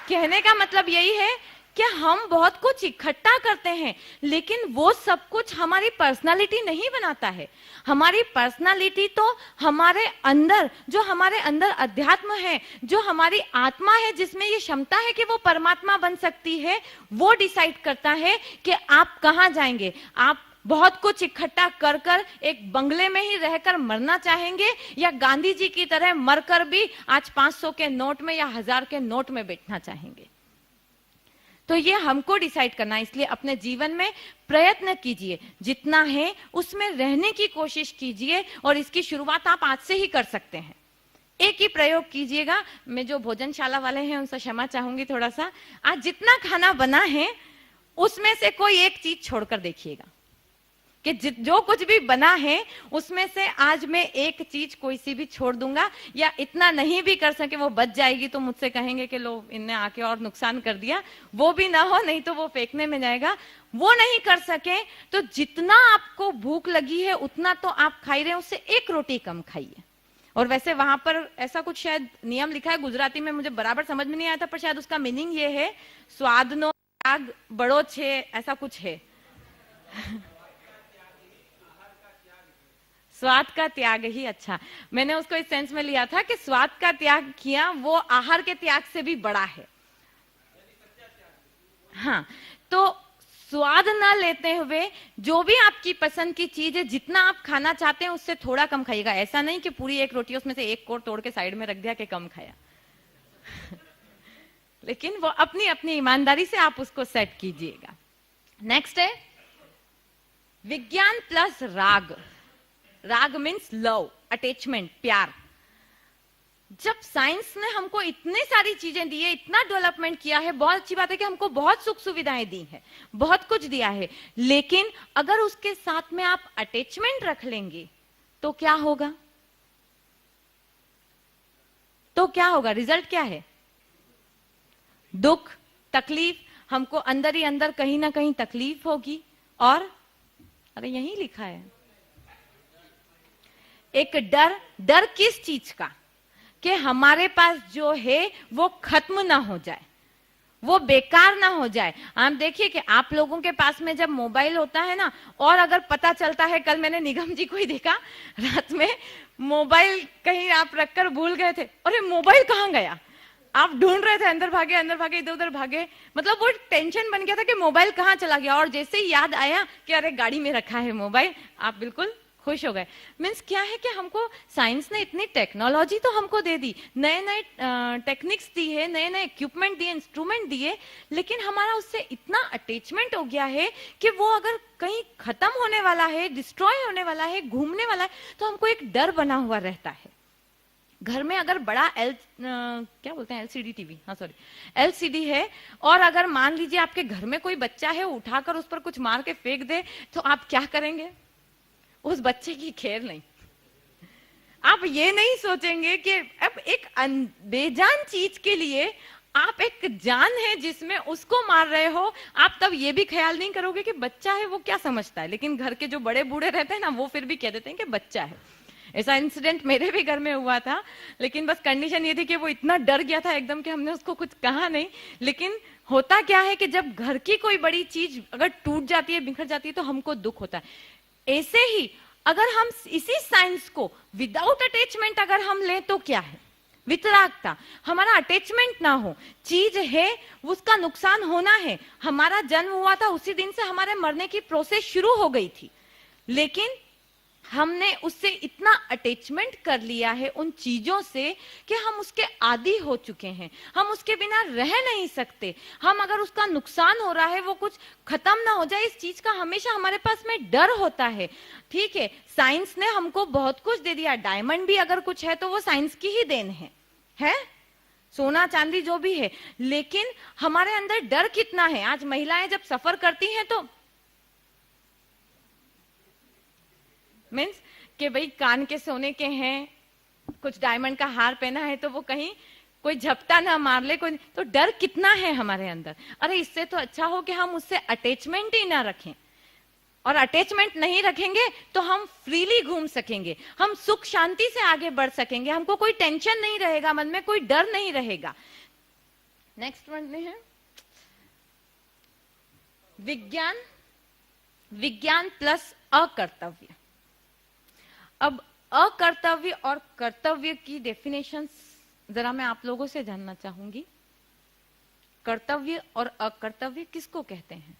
कहने का मतलब यही है कि हम बहुत कुछ इकट्ठा करते हैं, लेकिन वो सब कुछ हमारी पर्सनालिटी नहीं बनाता है। हमारी पर्सनालिटी तो हमारे अंदर, जो हमारे अंदर अध्यात्म है, जो हमारी आत्मा है, जिसमें ये क्षमता है कि वो परमात्मा बन सकती है, वो डिसाइड करता है कि आप कहाँ जाएंगे। आप बहुत कुछ इकट्ठा कर कर एक बंगले में ही रहकर मरना चाहेंगे, या गांधी जी की तरह मरकर भी आज 500 के नोट में या 1000 के नोट में बैठना चाहेंगे? तो ये हमको डिसाइड करना है। इसलिए अपने जीवन में प्रयत्न कीजिए, जितना है उसमें रहने की कोशिश कीजिए, और इसकी शुरुआत आप आज से ही कर सकते हैं। एक ही प्रयोग कीजिएगा। मैं जो भोजनशाला वाले हैं उनसे क्षमा चाहूंगी थोड़ा सा, आज जितना खाना बना है उसमें से कोई एक चीज छोड़कर देखिएगा कि जो कुछ भी बना है उसमें से आज मैं एक चीज कोई सी भी छोड़ दूंगा, या इतना नहीं भी कर सके, वो बच जाएगी तो मुझसे कहेंगे कि लो इनने आके और नुकसान कर दिया, वो भी ना हो, नहीं तो वो फेंकने में जाएगा। वो नहीं कर सके तो जितना आपको भूख लगी है उतना तो आप खाई रहे हैं, उससे एक रोटी कम खाइए। और वैसे वहां पर ऐसा कुछ शायद नियम लिखा है, गुजराती में मुझे बराबर समझ में नहीं आया था, पर शायद उसका मीनिंग ये है, स्वादनो त्याग बड़ो छे, ऐसा कुछ है। स्वाद का त्याग ही अच्छा, मैंने उसको इस सेंस में लिया था कि स्वाद का त्याग किया वो आहार के त्याग से भी बड़ा है। हाँ, तो स्वाद ना लेते हुए जो भी आपकी पसंद की चीज है, जितना आप खाना चाहते हैं उससे थोड़ा कम खाइएगा। ऐसा नहीं कि पूरी एक रोटी उसमें से एक कोर तोड़ के साइड में रख दिया कि कम खाया। लेकिन वो अपनी अपनी ईमानदारी से आप उसको सेट कीजिएगा। नेक्स्ट है विज्ञान प्लस राग। राग मीन्स लव, अटैचमेंट, प्यार। जब साइंस ने हमको इतनी सारी चीजें दी है, इतना डेवलपमेंट किया है, बहुत अच्छी बात है कि हमको बहुत सुख सुविधाएं दी है, बहुत कुछ दिया है, लेकिन अगर उसके साथ में आप अटैचमेंट रख लेंगे तो क्या होगा? तो क्या होगा? रिजल्ट क्या है? दुख, तकलीफ। हमको अंदर ही अंदर कहीं ना कहीं तकलीफ होगी, और अरे यही लिखा है एक डर। डर किस चीज का? कि हमारे पास जो है वो खत्म ना हो जाए, वो बेकार ना हो जाए। आप देखिए कि आप लोगों के पास में जब मोबाइल होता है ना, और अगर पता चलता है, कल मैंने निगम जी को ही देखा, रात में मोबाइल कहीं आप रखकर भूल गए थे, अरे मोबाइल कहाँ गया, आप ढूंढ रहे थे, अंदर भागे इधर उधर भागे, मतलब वो टेंशन बन गया था कि मोबाइल कहाँ चला गया। और जैसे ही याद आया कि अरे गाड़ी में रखा है मोबाइल, आप बिल्कुल खुश हो गए। मीन्स क्या है कि हमको साइंस ने इतनी टेक्नोलॉजी तो हमको दे दी, नए नए टेक्निक्स दी है, नए नए इक्विपमेंट दिए, इंस्ट्रूमेंट दिए, लेकिन हमारा उससे इतना अटैचमेंट हो गया है कि वो अगर कहीं खत्म होने वाला है, डिस्ट्रॉय होने वाला है, घूमने वाला है, तो हमको एक डर बना हुआ रहता है। घर में अगर बड़ा क्या बोलते हैं, एलसीडी टीवी, हाँ सॉरी, एलसीडी है, और अगर मान लीजिए आपके घर में कोई बच्चा है, उठाकर उस पर कुछ मार के फेंक दे, तो आप क्या करेंगे? उस बच्चे की खैर नहीं। आप ये नहीं सोचेंगे कि अब एक बेजान चीज के लिए आप एक जान है जिसमें उसको मार रहे हो, आप तब ये भी ख्याल नहीं करोगे कि बच्चा है वो क्या समझता है। लेकिन घर के जो बड़े बूढ़े रहते हैं ना, वो फिर भी कह देते हैं कि बच्चा है। ऐसा इंसिडेंट मेरे भी घर में हुआ था, लेकिन बस कंडीशन ये थी कि वो इतना डर गया था एकदम कि हमने उसको कुछ कहा नहीं। लेकिन होता क्या है कि जब घर की कोई बड़ी चीज अगर टूट जाती है, बिखर जाती है, तो हमको दुख होता है। ऐसे ही अगर हम इसी साइंस को विदाउट अटैचमेंट अगर हम लें तो क्या है, वितरागता। हमारा अटैचमेंट ना हो, चीज है उसका नुकसान होना है। हमारा जन्म हुआ था उसी दिन से हमारे मरने की प्रोसेस शुरू हो गई थी, लेकिन हमने उससे इतना अटैचमेंट कर लिया है उन चीजों से कि हम उसके आदी हो चुके हैं। हम उसके बिना रह नहीं सकते। हम अगर उसका नुकसान हो रहा है, वो कुछ खत्म ना हो जाए, इस चीज का हमेशा हमारे पास में डर होता है। ठीक है, साइंस ने हमको बहुत कुछ दे दिया। डायमंड भी अगर कुछ है तो वो साइंस की ही देन है? सोना चांदी जो भी है, लेकिन हमारे अंदर डर कितना है। आज महिलाएं जब सफर करती हैं तो मीन्स कि भाई कान के सोने के हैं, कुछ डायमंड का हार पहना है, तो वो कहीं कोई झपटा ना मार ले, कोई तो डर कितना है हमारे अंदर। अरे इससे तो अच्छा हो कि हम उससे अटैचमेंट ही ना रखें, और अटैचमेंट नहीं रखेंगे तो हम फ्रीली घूम सकेंगे, हम सुख शांति से आगे बढ़ सकेंगे, हमको कोई टेंशन नहीं रहेगा, मन में कोई डर नहीं रहेगा। नेक्स्ट वन में है विज्ञान, विज्ञान प्लस अकर्तव्य। अब अकर्तव्य और कर्तव्य की डेफिनेशंस जरा मैं आप लोगों से जानना चाहूंगी। कर्तव्य और अकर्तव्य किसको कहते हैं?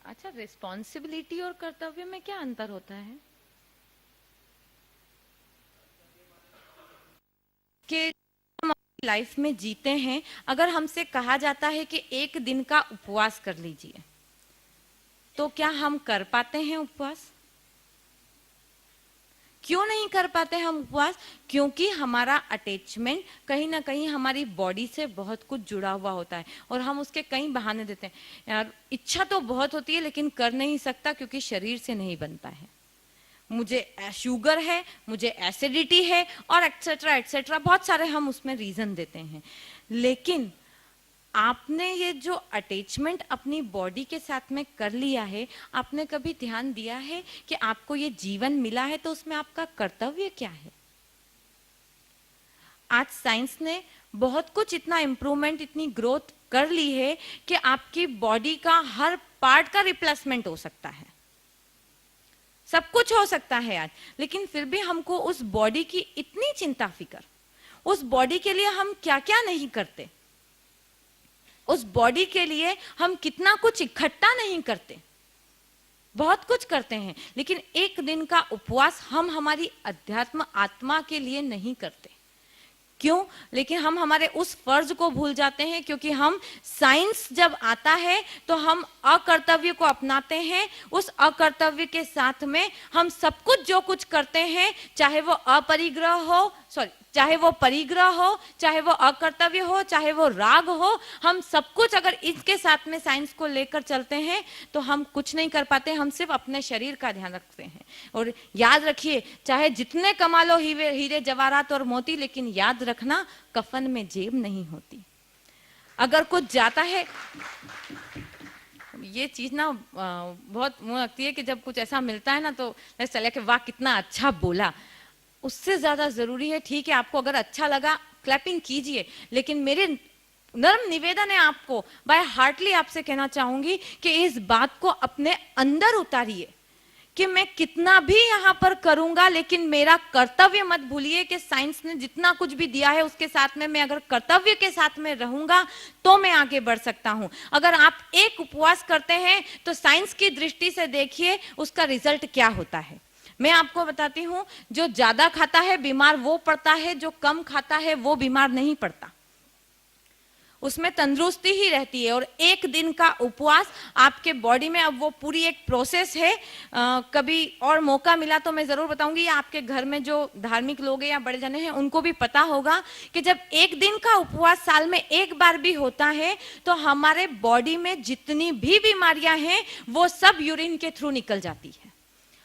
अच्छा, रिस्पॉन्सिबिलिटी और कर्तव्य में क्या अंतर होता है? कि लाइफ में जीते हैं, अगर हमसे कहा जाता है कि एक दिन का उपवास कर लीजिए, तो क्या हम कर पाते हैं उपवास? क्यों नहीं कर पाते हम उपवास? क्योंकि हमारा अटैचमेंट कहीं ना कहीं हमारी बॉडी से बहुत कुछ जुड़ा हुआ होता है, और हम उसके कई बहाने देते हैं। यार इच्छा तो बहुत होती है लेकिन कर नहीं सकता क्योंकि शरीर से नहीं बनता है। मुझे शुगर है, मुझे एसिडिटी है, और एक्सेट्रा एक्सेट्रा बहुत सारे हम उसमें रीजन देते हैं। लेकिन आपने ये जो अटैचमेंट अपनी बॉडी के साथ में कर लिया है, आपने कभी ध्यान दिया है कि आपको ये जीवन मिला है तो उसमें आपका कर्तव्य क्या है? आज साइंस ने बहुत कुछ इतना इंप्रूवमेंट, इतनी ग्रोथ कर ली है कि आपकी बॉडी का हर पार्ट का रिप्लेसमेंट हो सकता है, सब कुछ हो सकता है आज। लेकिन फिर भी हमको उस बॉडी की इतनी चिंता फिकर, उस बॉडी के लिए हम क्या क्या नहीं करते, उस बॉडी के लिए हम कितना कुछ इकट्ठा नहीं करते, बहुत कुछ करते हैं। लेकिन एक दिन का उपवास हम हमारी अध्यात्म आत्मा के लिए नहीं करते। क्यों? लेकिन हम हमारे उस फर्ज को भूल जाते हैं, क्योंकि हम साइंस जब आता है तो हम अकर्तव्य को अपनाते हैं। उस अकर्तव्य के साथ में हम सब कुछ जो कुछ करते हैं, चाहे वो अपरिग्रह हो, चाहे वो परिग्रह हो, चाहे वो अकर्तव्य हो, चाहे वो राग हो, हम सब कुछ अगर इसके साथ में साइंस को लेकर चलते हैं तो हम कुछ नहीं कर पाते। हम सिर्फ अपने शरीर का ध्यान रखते हैं। और याद रखिए, चाहे जितने कमा लो हीरे जवाहरात और मोती, लेकिन याद रखना कफन में जेब नहीं होती। अगर कुछ जाता है, ये चीज ना बहुत मुझे लगती है कि जब कुछ ऐसा मिलता है ना तो चले कि वाह कितना अच्छा बोला। उससे ज्यादा जरूरी है, ठीक है आपको अगर अच्छा लगा क्लैपिंग कीजिए, लेकिन मेरे नर्म निवेदन है आपको, बाय हार्टली आपसे कहना चाहूंगी कि इस बात को अपने अंदर उतारिए कि मैं कितना भी यहाँ पर करूंगा, लेकिन मेरा कर्तव्य मत भूलिए कि साइंस ने जितना कुछ भी दिया है उसके साथ में मैं अगर कर्तव्य के साथ में रहूंगा तो मैं आगे बढ़ सकता हूं। अगर आप एक उपवास करते हैं तो साइंस की दृष्टि से देखिए उसका रिजल्ट क्या होता है। मैं आपको बताती हूं, जो ज्यादा खाता है बीमार वो पड़ता है, जो कम खाता है वो बीमार नहीं पड़ता। उसमें तंदुरुस्ती ही रहती है। और एक दिन का उपवास आपके बॉडी में, अब वो पूरी एक प्रोसेस है। कभी और मौका मिला तो मैं जरूर बताऊंगी, आपके घर में जो धार्मिक लोग हैं या बड़े जने हैं उनको भी पता होगा कि जब एक दिन का उपवास साल में एक बार भी होता है तो हमारे बॉडी में जितनी भी बीमारियां हैं वो सब यूरिन के थ्रू निकल जाती है।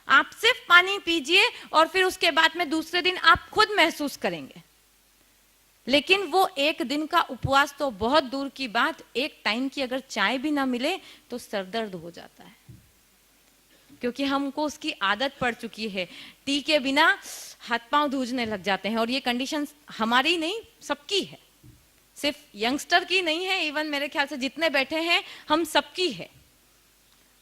आप सिर्फ पानी पीजिए और फिर उसके बाद में दूसरे दिन आप खुद महसूस करेंगे। लेकिन वो एक दिन का उपवास तो बहुत दूर की बात, एक टाइम की अगर चाय भी ना मिले तो सरदर्द हो जाता है, क्योंकि हमको उसकी आदत पड़ चुकी है। टी के बिना हाथ पांव धूजने लग जाते हैं। और ये कंडीशन हमारी नहीं, सबकी है, सिर्फ यंगस्टर की नहीं है, इवन मेरे ख्याल से जितने बैठे हैं हम सबकी है।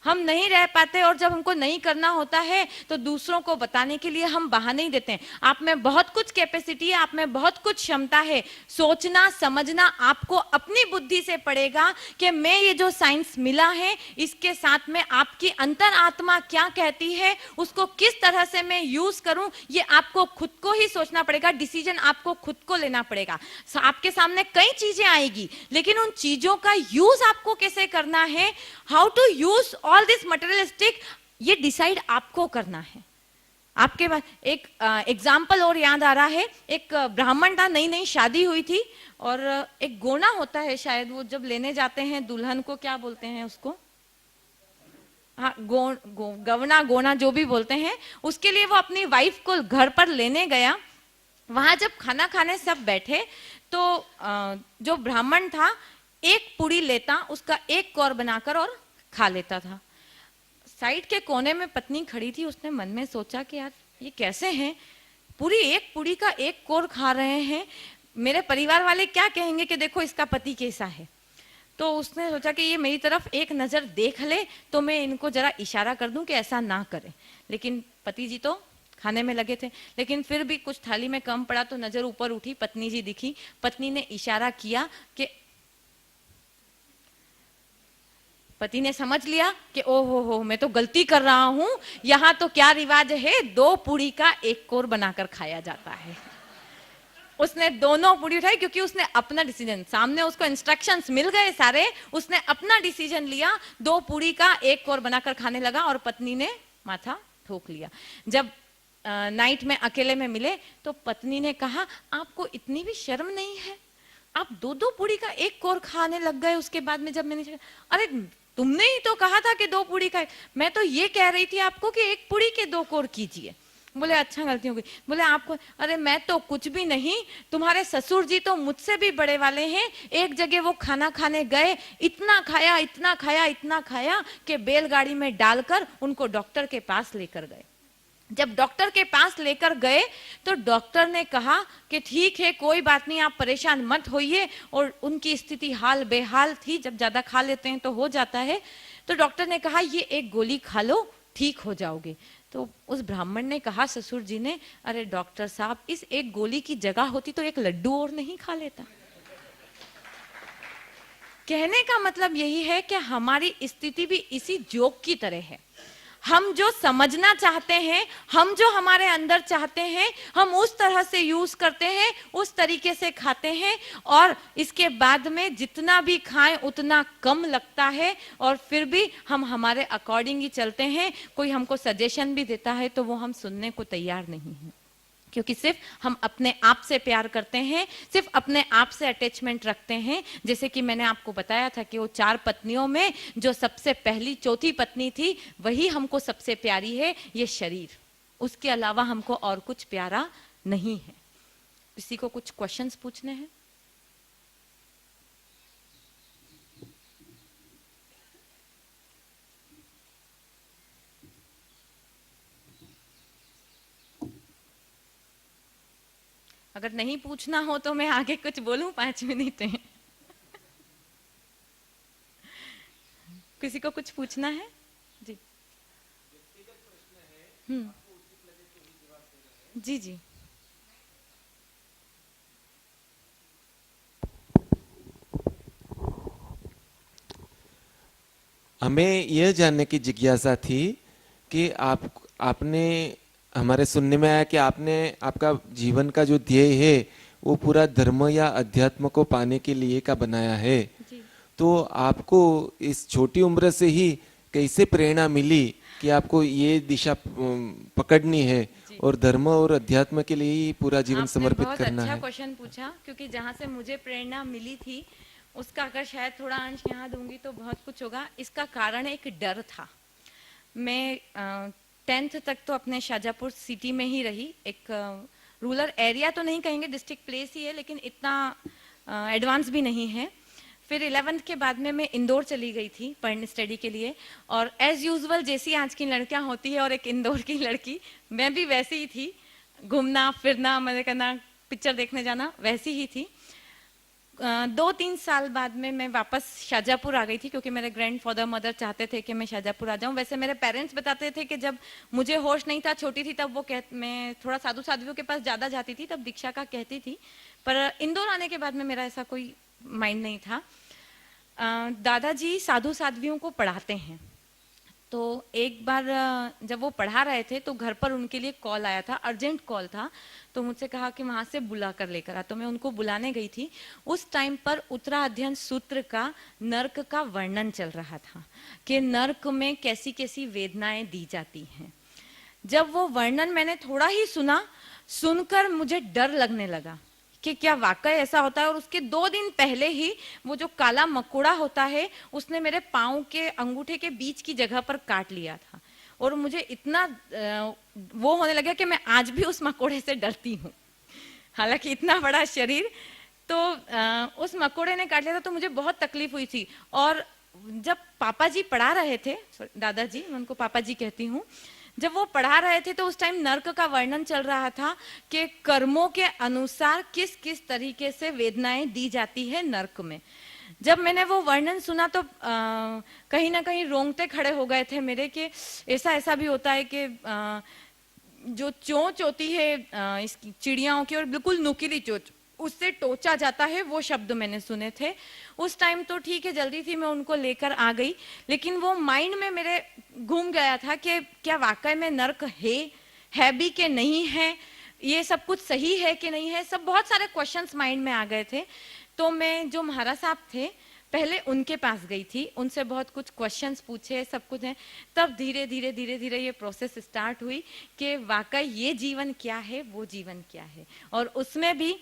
हम नहीं रह पाते और जब हमको नहीं करना होता है तो दूसरों को बताने के लिए हम बहाने ही देते हैं। आप में बहुत कुछ कैपेसिटी है, आप में बहुत कुछ क्षमता है, सोचना समझना आपको अपनी बुद्धि से पड़ेगा कि मैं ये जो साइंस मिला है इसके साथ में आपकी अंतर आत्मा क्या कहती है, उसको किस तरह से मैं यूज करूं, ये आपको खुद को ही सोचना पड़ेगा। डिसीजन आपको खुद को लेना पड़ेगा। आपके सामने कई चीजें आएगी, लेकिन उन चीजों का यूज आपको कैसे करना है, how to use all this materialistic, ये डिसाइड आपको करना है। आपके पास एक एग्जाम्पल और याद आ रहा है। एक ब्राह्मण था, नई नई शादी हुई थी और एक गोना होता है शायद, वो जब लेने जाते हैं दुल्हन को, क्या बोलते हैं उसको, हाँ गवना गोना जो भी बोलते हैं, उसके लिए वो अपनी वाइफ को घर पर लेने गया। वहां जब खाना खाने सब बैठे तो जो ब्राह्मण था एक पूरी लेता, उसका एक कौर बनाकर और खा लेता था। साइड के कोने में पत्नी खड़ी थी, उसने मन में सोचा कि यार ये कैसे हैं, पूरी एक पूरी का एक कौर खा रहे हैं, मेरे परिवार वाले क्या कहेंगे कि देखो इसका पति कैसा है। तो उसने सोचा कि ये मेरी तरफ एक नजर देख ले तो मैं इनको जरा इशारा कर दूं कि ऐसा ना करें। लेकिन पति जी तो खाने में लगे थे, लेकिन फिर भी कुछ थाली में कम पड़ा तो नजर ऊपर उठी, पत्नी जी दिखी, पत्नी ने इशारा किया कि, पति ने समझ लिया कि ओहो हो मैं तो गलती कर रहा हूं, यहां तो क्या रिवाज है, दो पूरी का एक कोर बनाकर खाया जाता है। उसने दोनों पूरी उठाई, क्योंकि उसने अपना डिसीजन, सामने उसको इंस्ट्रक्शंस मिल गए सारे, उसने अपना डिसीजन लिया, दो पूरी का एक कोर बनाकर खाने लगा और पत्नी ने माथा ठोक लिया। जब नाइट में अकेले में मिले तो पत्नी ने कहा आपको इतनी भी शर्म नहीं है, आप दो दो पूरी का एक कोर खाने लग गए। उसके बाद में जब मैंने, अरे तुमने ही तो कहा था कि दो पूरी का, मैं तो ये कह रही थी आपको कि एक पूरी के दो कोर कीजिए। बोले अच्छा गलती हो गई। बोले आपको, अरे मैं तो कुछ भी नहीं, तुम्हारे ससुर जी तो मुझसे भी बड़े वाले हैं, एक जगह वो खाना खाने गए, इतना खाया इतना खाया इतना खाया कि बैलगाड़ी में डालकर उनको डॉक्टर के पास लेकर गए। जब डॉक्टर के पास लेकर गए तो डॉक्टर ने कहा कि ठीक है कोई बात नहीं, आप परेशान मत होइए, और उनकी स्थिति हाल बेहाल थी, जब ज्यादा खा लेते हैं तो हो जाता है। तो डॉक्टर ने कहा ये एक गोली खा लो ठीक हो जाओगे। तो उस ब्राह्मण ने कहा ससुर जी ने, अरे डॉक्टर साहब इस एक गोली की जगह होती तो एक लड्डू और नहीं खा लेता। कहने का मतलब यही है कि हमारी स्थिति भी इसी जोक की तरह है। हम जो समझना चाहते हैं, हम जो हमारे अंदर चाहते हैं, हम उस तरह से यूज करते हैं, उस तरीके से खाते हैं, और इसके बाद में जितना भी खाएं उतना कम लगता है, और फिर भी हम हमारे अकॉर्डिंग ही चलते हैं। कोई हमको सजेशन भी देता है तो वो हम सुनने को तैयार नहीं है, क्योंकि सिर्फ हम अपने आप से प्यार करते हैं, सिर्फ अपने आप से अटैचमेंट रखते हैं। जैसे कि मैंने आपको बताया था कि वो 4 पत्नियों में जो सबसे पहली चौथी पत्नी थी वही हमको सबसे प्यारी है, ये शरीर, उसके अलावा हमको और कुछ प्यारा नहीं है। किसी को कुछ क्वेश्चंस पूछने हैं? अगर नहीं पूछना हो तो मैं आगे कुछ बोलूं, 5 मिनट हैं। किसी को कुछ पूछना है? जी जी जी। हमें यह जानने की जिज्ञासा थी कि आपने, हमारे सुनने में आया कि आपने, आपका जीवन का जो ध्येय है वो पूरा धर्म या अध्यात्म को पाने के लिए का बनाया है। जी। तो आपको इस छोटी उम्र से ही कैसे प्रेरणा मिली कि आपको ये दिशा पकड़नी है और धर्म और अध्यात्म के लिए ही पूरा जीवन आपने समर्पित बहुत करना अच्छा है? क्वेश्चन पूछा, क्योंकि जहाँ से मुझे प्रेरणा मिली थी उसका अगर शायद थोड़ा अंश यहाँ दूंगी तो बहुत कुछ होगा। इसका कारण एक डर था। मैं 10th तक तो अपने शाजापुर सिटी में ही रही। एक रूरल एरिया तो नहीं कहेंगे, डिस्ट्रिक्ट प्लेस ही है, लेकिन इतना एडवांस भी नहीं है। फिर 11th के बाद में मैं इंदौर चली गई थी पढ़ने स्टडी के लिए, और एज यूजुअल जैसी आज की लड़कियां होती है और एक इंदौर की लड़की, मैं भी वैसी ही थी। घूमना फिरना, मजे करना, पिक्चर देखने जाना, वैसी ही थी। 2-3 साल बाद में मैं वापस शाजापुर आ गई थी, क्योंकि मेरे ग्रैंडफादर मदर चाहते थे कि मैं शाजापुर आ जाऊं। वैसे मेरे पेरेंट्स बताते थे कि जब मुझे होश नहीं था, छोटी थी, तब वो मैं थोड़ा साधु साध्वियों के पास ज़्यादा जाती थी, तब दीक्षा का कहती थी। पर इंदौर आने के बाद में मेरा ऐसा कोई माइंड नहीं था। दादाजी साधु साध्वियों को पढ़ाते हैं, तो एक बार जब वो पढ़ा रहे थे तो घर पर उनके लिए कॉल आया था, अर्जेंट कॉल था। तो मुझसे कहा कि वहाँ से बुला कर लेकर आ, तो मैं उनको बुलाने गई थी। उस टाइम पर उत्तराध्ययन सूत्र का नर्क का वर्णन चल रहा था कि नर्क में कैसी कैसी वेदनाएं दी जाती हैं। जब वो वर्णन मैंने थोड़ा ही सुना, सुनकर मुझे डर लगने लगा कि क्या वाकई ऐसा होता है। और उसके 2 दिन पहले ही वो जो काला मकोड़ा होता है उसने मेरे पाँव के अंगूठे के बीच की जगह पर काट लिया था, और मुझे इतना वो होने लगा कि मैं आज भी उस मकोड़े से डरती हूँ। हालांकि इतना बड़ा शरीर, तो उस मकोड़े ने काट लिया था, तो मुझे बहुत तकलीफ हुई थी। और जब पापा जी पढ़ा रहे थे, दादाजी, मैं उनको पापा जी कहती हूँ, जब वो पढ़ा रहे थे तो उस टाइम नर्क का वर्णन चल रहा था कि कर्मों के अनुसार किस किस तरीके से वेदनाएं दी जाती है नर्क में। जब मैंने वो वर्णन सुना तो कहीं ना कहीं रोंगटे खड़े हो गए थे मेरे, कि ऐसा ऐसा भी होता है कि जो चोंच होती है इसकी चिड़ियाओं की, और बिल्कुल नुकीली चोंच, उससे टोचा जाता है, वो शब्द मैंने सुने थे। उस टाइम तो ठीक है, जल्दी थी, मैं उनको लेकर आ गई, लेकिन वो माइंड में मेरे घूम गया था कि क्या वाकई में नर्क है भी कि नहीं है, ये सब कुछ सही है कि नहीं है, सब बहुत सारे क्वेश्चंस माइंड में आ गए थे। तो मैं जो महाराज साहब थे पहले उनके पास गई थी, उनसे बहुत कुछ क्वेश्चंस पूछे, सब कुछ है। तब धीरे धीरे धीरे धीरे ये प्रोसेस स्टार्ट हुई कि वाकई ये जीवन क्या है, वो जीवन क्या है। और उसमें भी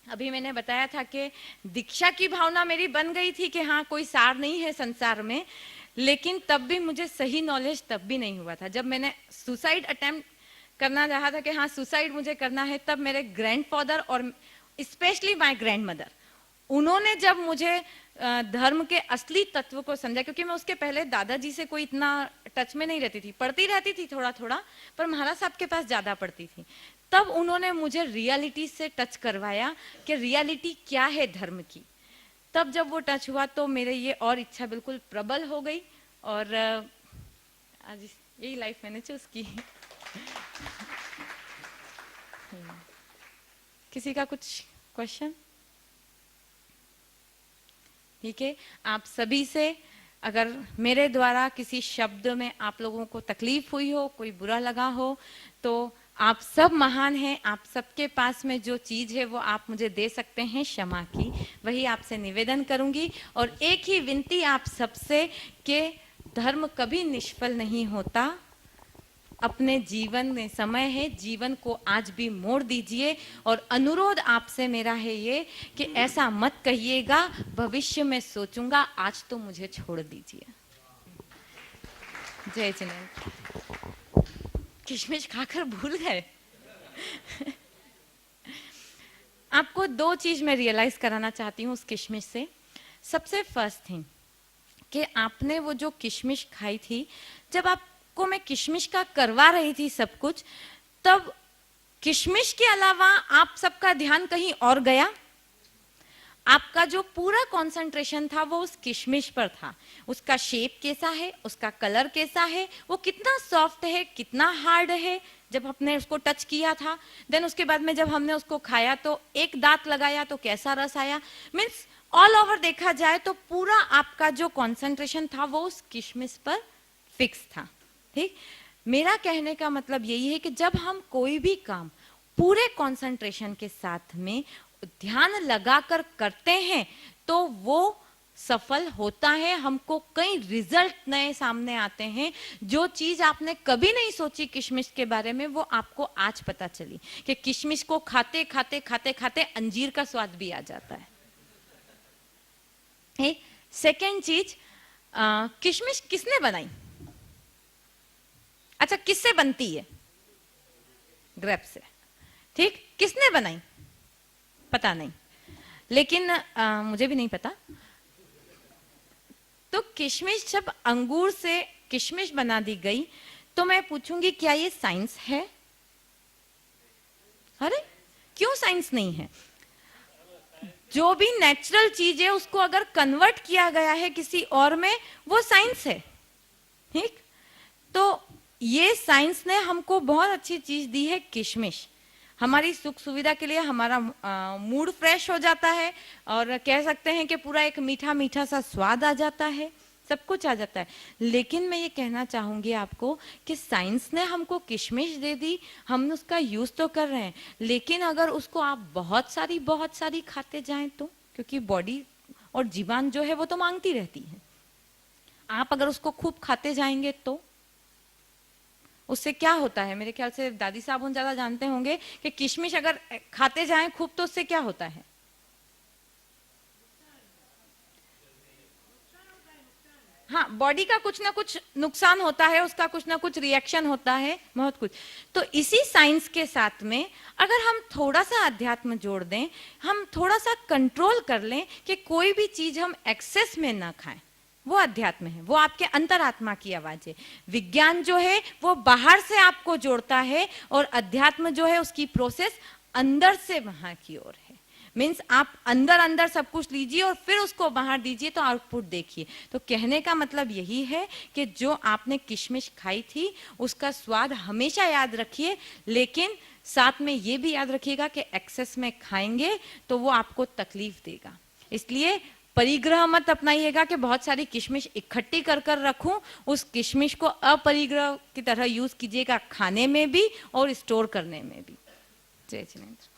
अभी मैंने बताया था कि दीक्षा की भावना मेरी बन गई थी कि हाँ कोई सार नहीं है संसार में, लेकिन तब भी मुझे सही नॉलेज तब भी नहीं हुआ था। जब मैंने सुसाइड अटेम्प्ट करना चाहा था कि हाँ सुसाइड मुझे करना है, तब मेरे ग्रैंडफादर और स्पेशली माय ग्रैंडमदर, उन्होंने जब मुझे धर्म के असली तत्व को समझा, क्योंकि मैं उसके पहले दादाजी से कोई इतना टच में नहीं रहती थी, पढ़ती रहती थी थोड़ा थोड़ा, पर महाराज साहब के पास ज्यादा पढ़ती थी। तब उन्होंने मुझे रियलिटी से टच करवाया कि रियलिटी क्या है धर्म की। तब जब वो टच हुआ तो मेरे ये और इच्छा बिल्कुल प्रबल हो गई, और आज यही लाइफ मैंने चूज की। किसी का कुछ क्वेश्चन? ठीक है, आप सभी से अगर मेरे द्वारा किसी शब्द में आप लोगों को तकलीफ हुई हो, कोई बुरा लगा हो, तो आप सब महान हैं। आप सबके पास में जो चीज है वो आप मुझे दे सकते हैं, क्षमा की, वही आपसे निवेदन करूंगी। और एक ही विनती आप सबसे कि धर्म कभी निष्फल नहीं होता। अपने जीवन में समय है, जीवन को आज भी मोड़ दीजिए। और अनुरोध आपसे मेरा है ये कि ऐसा मत कहिएगा भविष्य में सोचूंगा, आज तो मुझे छोड़ दीजिए। जय जिनेन्द्र। किशमिश खाकर भूल गए। आपको 2 चीज मैं रियलाइज कराना चाहती हूँ उस किशमिश से। सबसे फर्स्ट थिंग कि आपने वो जो किशमिश खाई थी, जब आपको मैं किशमिश का करवा रही थी सब कुछ, तब किशमिश के अलावा आप सबका ध्यान कहीं और गया। आपका जो पूरा कंसंट्रेशन था वो उस किशमिश पर था। उसका शेप कैसा है, उसका कलर कैसा है, वो कितना सॉफ्ट है, कितना हार्ड है, जब हमने उसको टच किया था। देन उसके बाद में जब हमने उसको खाया तो एक दांत लगाया तो कैसा रस आया। मीन्स ऑल ओवर देखा जाए तो पूरा आपका जो कंसंट्रेशन था वो उस किशमिश पर फिक्स था। ठीक, मेरा कहने का मतलब यही है कि जब हम कोई भी काम पूरे कंसंट्रेशन के साथ में ध्यान लगाकर करते हैं तो वो सफल होता है, हमको कई रिजल्ट नए सामने आते हैं। जो चीज आपने कभी नहीं सोची किशमिश के बारे में, वो आपको आज पता चली कि किशमिश को खाते खाते खाते खाते अंजीर का स्वाद भी आ जाता है। सेकेंड चीज, किशमिश किसने बनाई? अच्छा, किससे बनती है? ग्रेप से। ठीक, किसने बनाई? पता नहीं, लेकिन मुझे भी नहीं पता। तो किशमिश, जब अंगूर से किशमिश बना दी गई, तो मैं पूछूंगी क्या ये साइंस है? अरे क्यों साइंस नहीं है? जो भी नेचुरल चीज है उसको अगर कन्वर्ट किया गया है किसी और में, वो साइंस है। ठीक, तो ये साइंस ने हमको बहुत अच्छी चीज दी है, किशमिश। हमारी सुख सुविधा के लिए हमारा मूड फ्रेश हो जाता है, और कह सकते हैं कि पूरा एक मीठा मीठा सा स्वाद आ जाता है, सब कुछ आ जाता है। लेकिन मैं ये कहना चाहूंगी आपको कि साइंस ने हमको किशमिश दे दी, हम उसका यूज तो कर रहे हैं, लेकिन अगर उसको आप बहुत सारी खाते जाएं तो, क्योंकि बॉडी और जीवान जो है वो तो मांगती रहती है, आप अगर उसको खूब खाते जाएंगे तो उससे क्या होता है? मेरे ख्याल से दादी साहब उन ज्यादा जानते होंगे कि किशमिश अगर खाते जाएं खूब तो उससे क्या होता है? हाँ, बॉडी का कुछ ना कुछ नुकसान होता है, उसका कुछ ना कुछ रिएक्शन होता है, बहुत कुछ। तो इसी साइंस के साथ में अगर हम थोड़ा सा अध्यात्म जोड़ दें, हम थोड़ा सा कंट्रोल कर लें कि कोई भी चीज हम एक्सेस में ना खाएं, वो अध्यात्म है, वो आपके अंतरात्मा की आवाज है। विज्ञान जो है वो बाहर से आपको जोड़ता है, और अध्यात्म जो है उसकी प्रोसेस अंदर से वहां की ओर है। मीन्स आप अंदर अंदर सब कुछ लीजिए और फिर उसको बाहर दीजिए तो आउटपुट देखिए। तो कहने का मतलब यही है कि जो आपने किशमिश खाई थी उसका स्वाद हमेशा याद रखिए, लेकिन साथ में ये भी याद रखिएगा कि एक्सेस में खाएंगे तो वो आपको तकलीफ देगा। इसलिए परिग्रह मत अपनाइएगा कि बहुत सारी किशमिश इकट्ठी कर कर रखूं। उस किशमिश को अपरिग्रह की तरह यूज कीजिएगा, खाने में भी और स्टोर करने में भी। जय जिनेंद्र।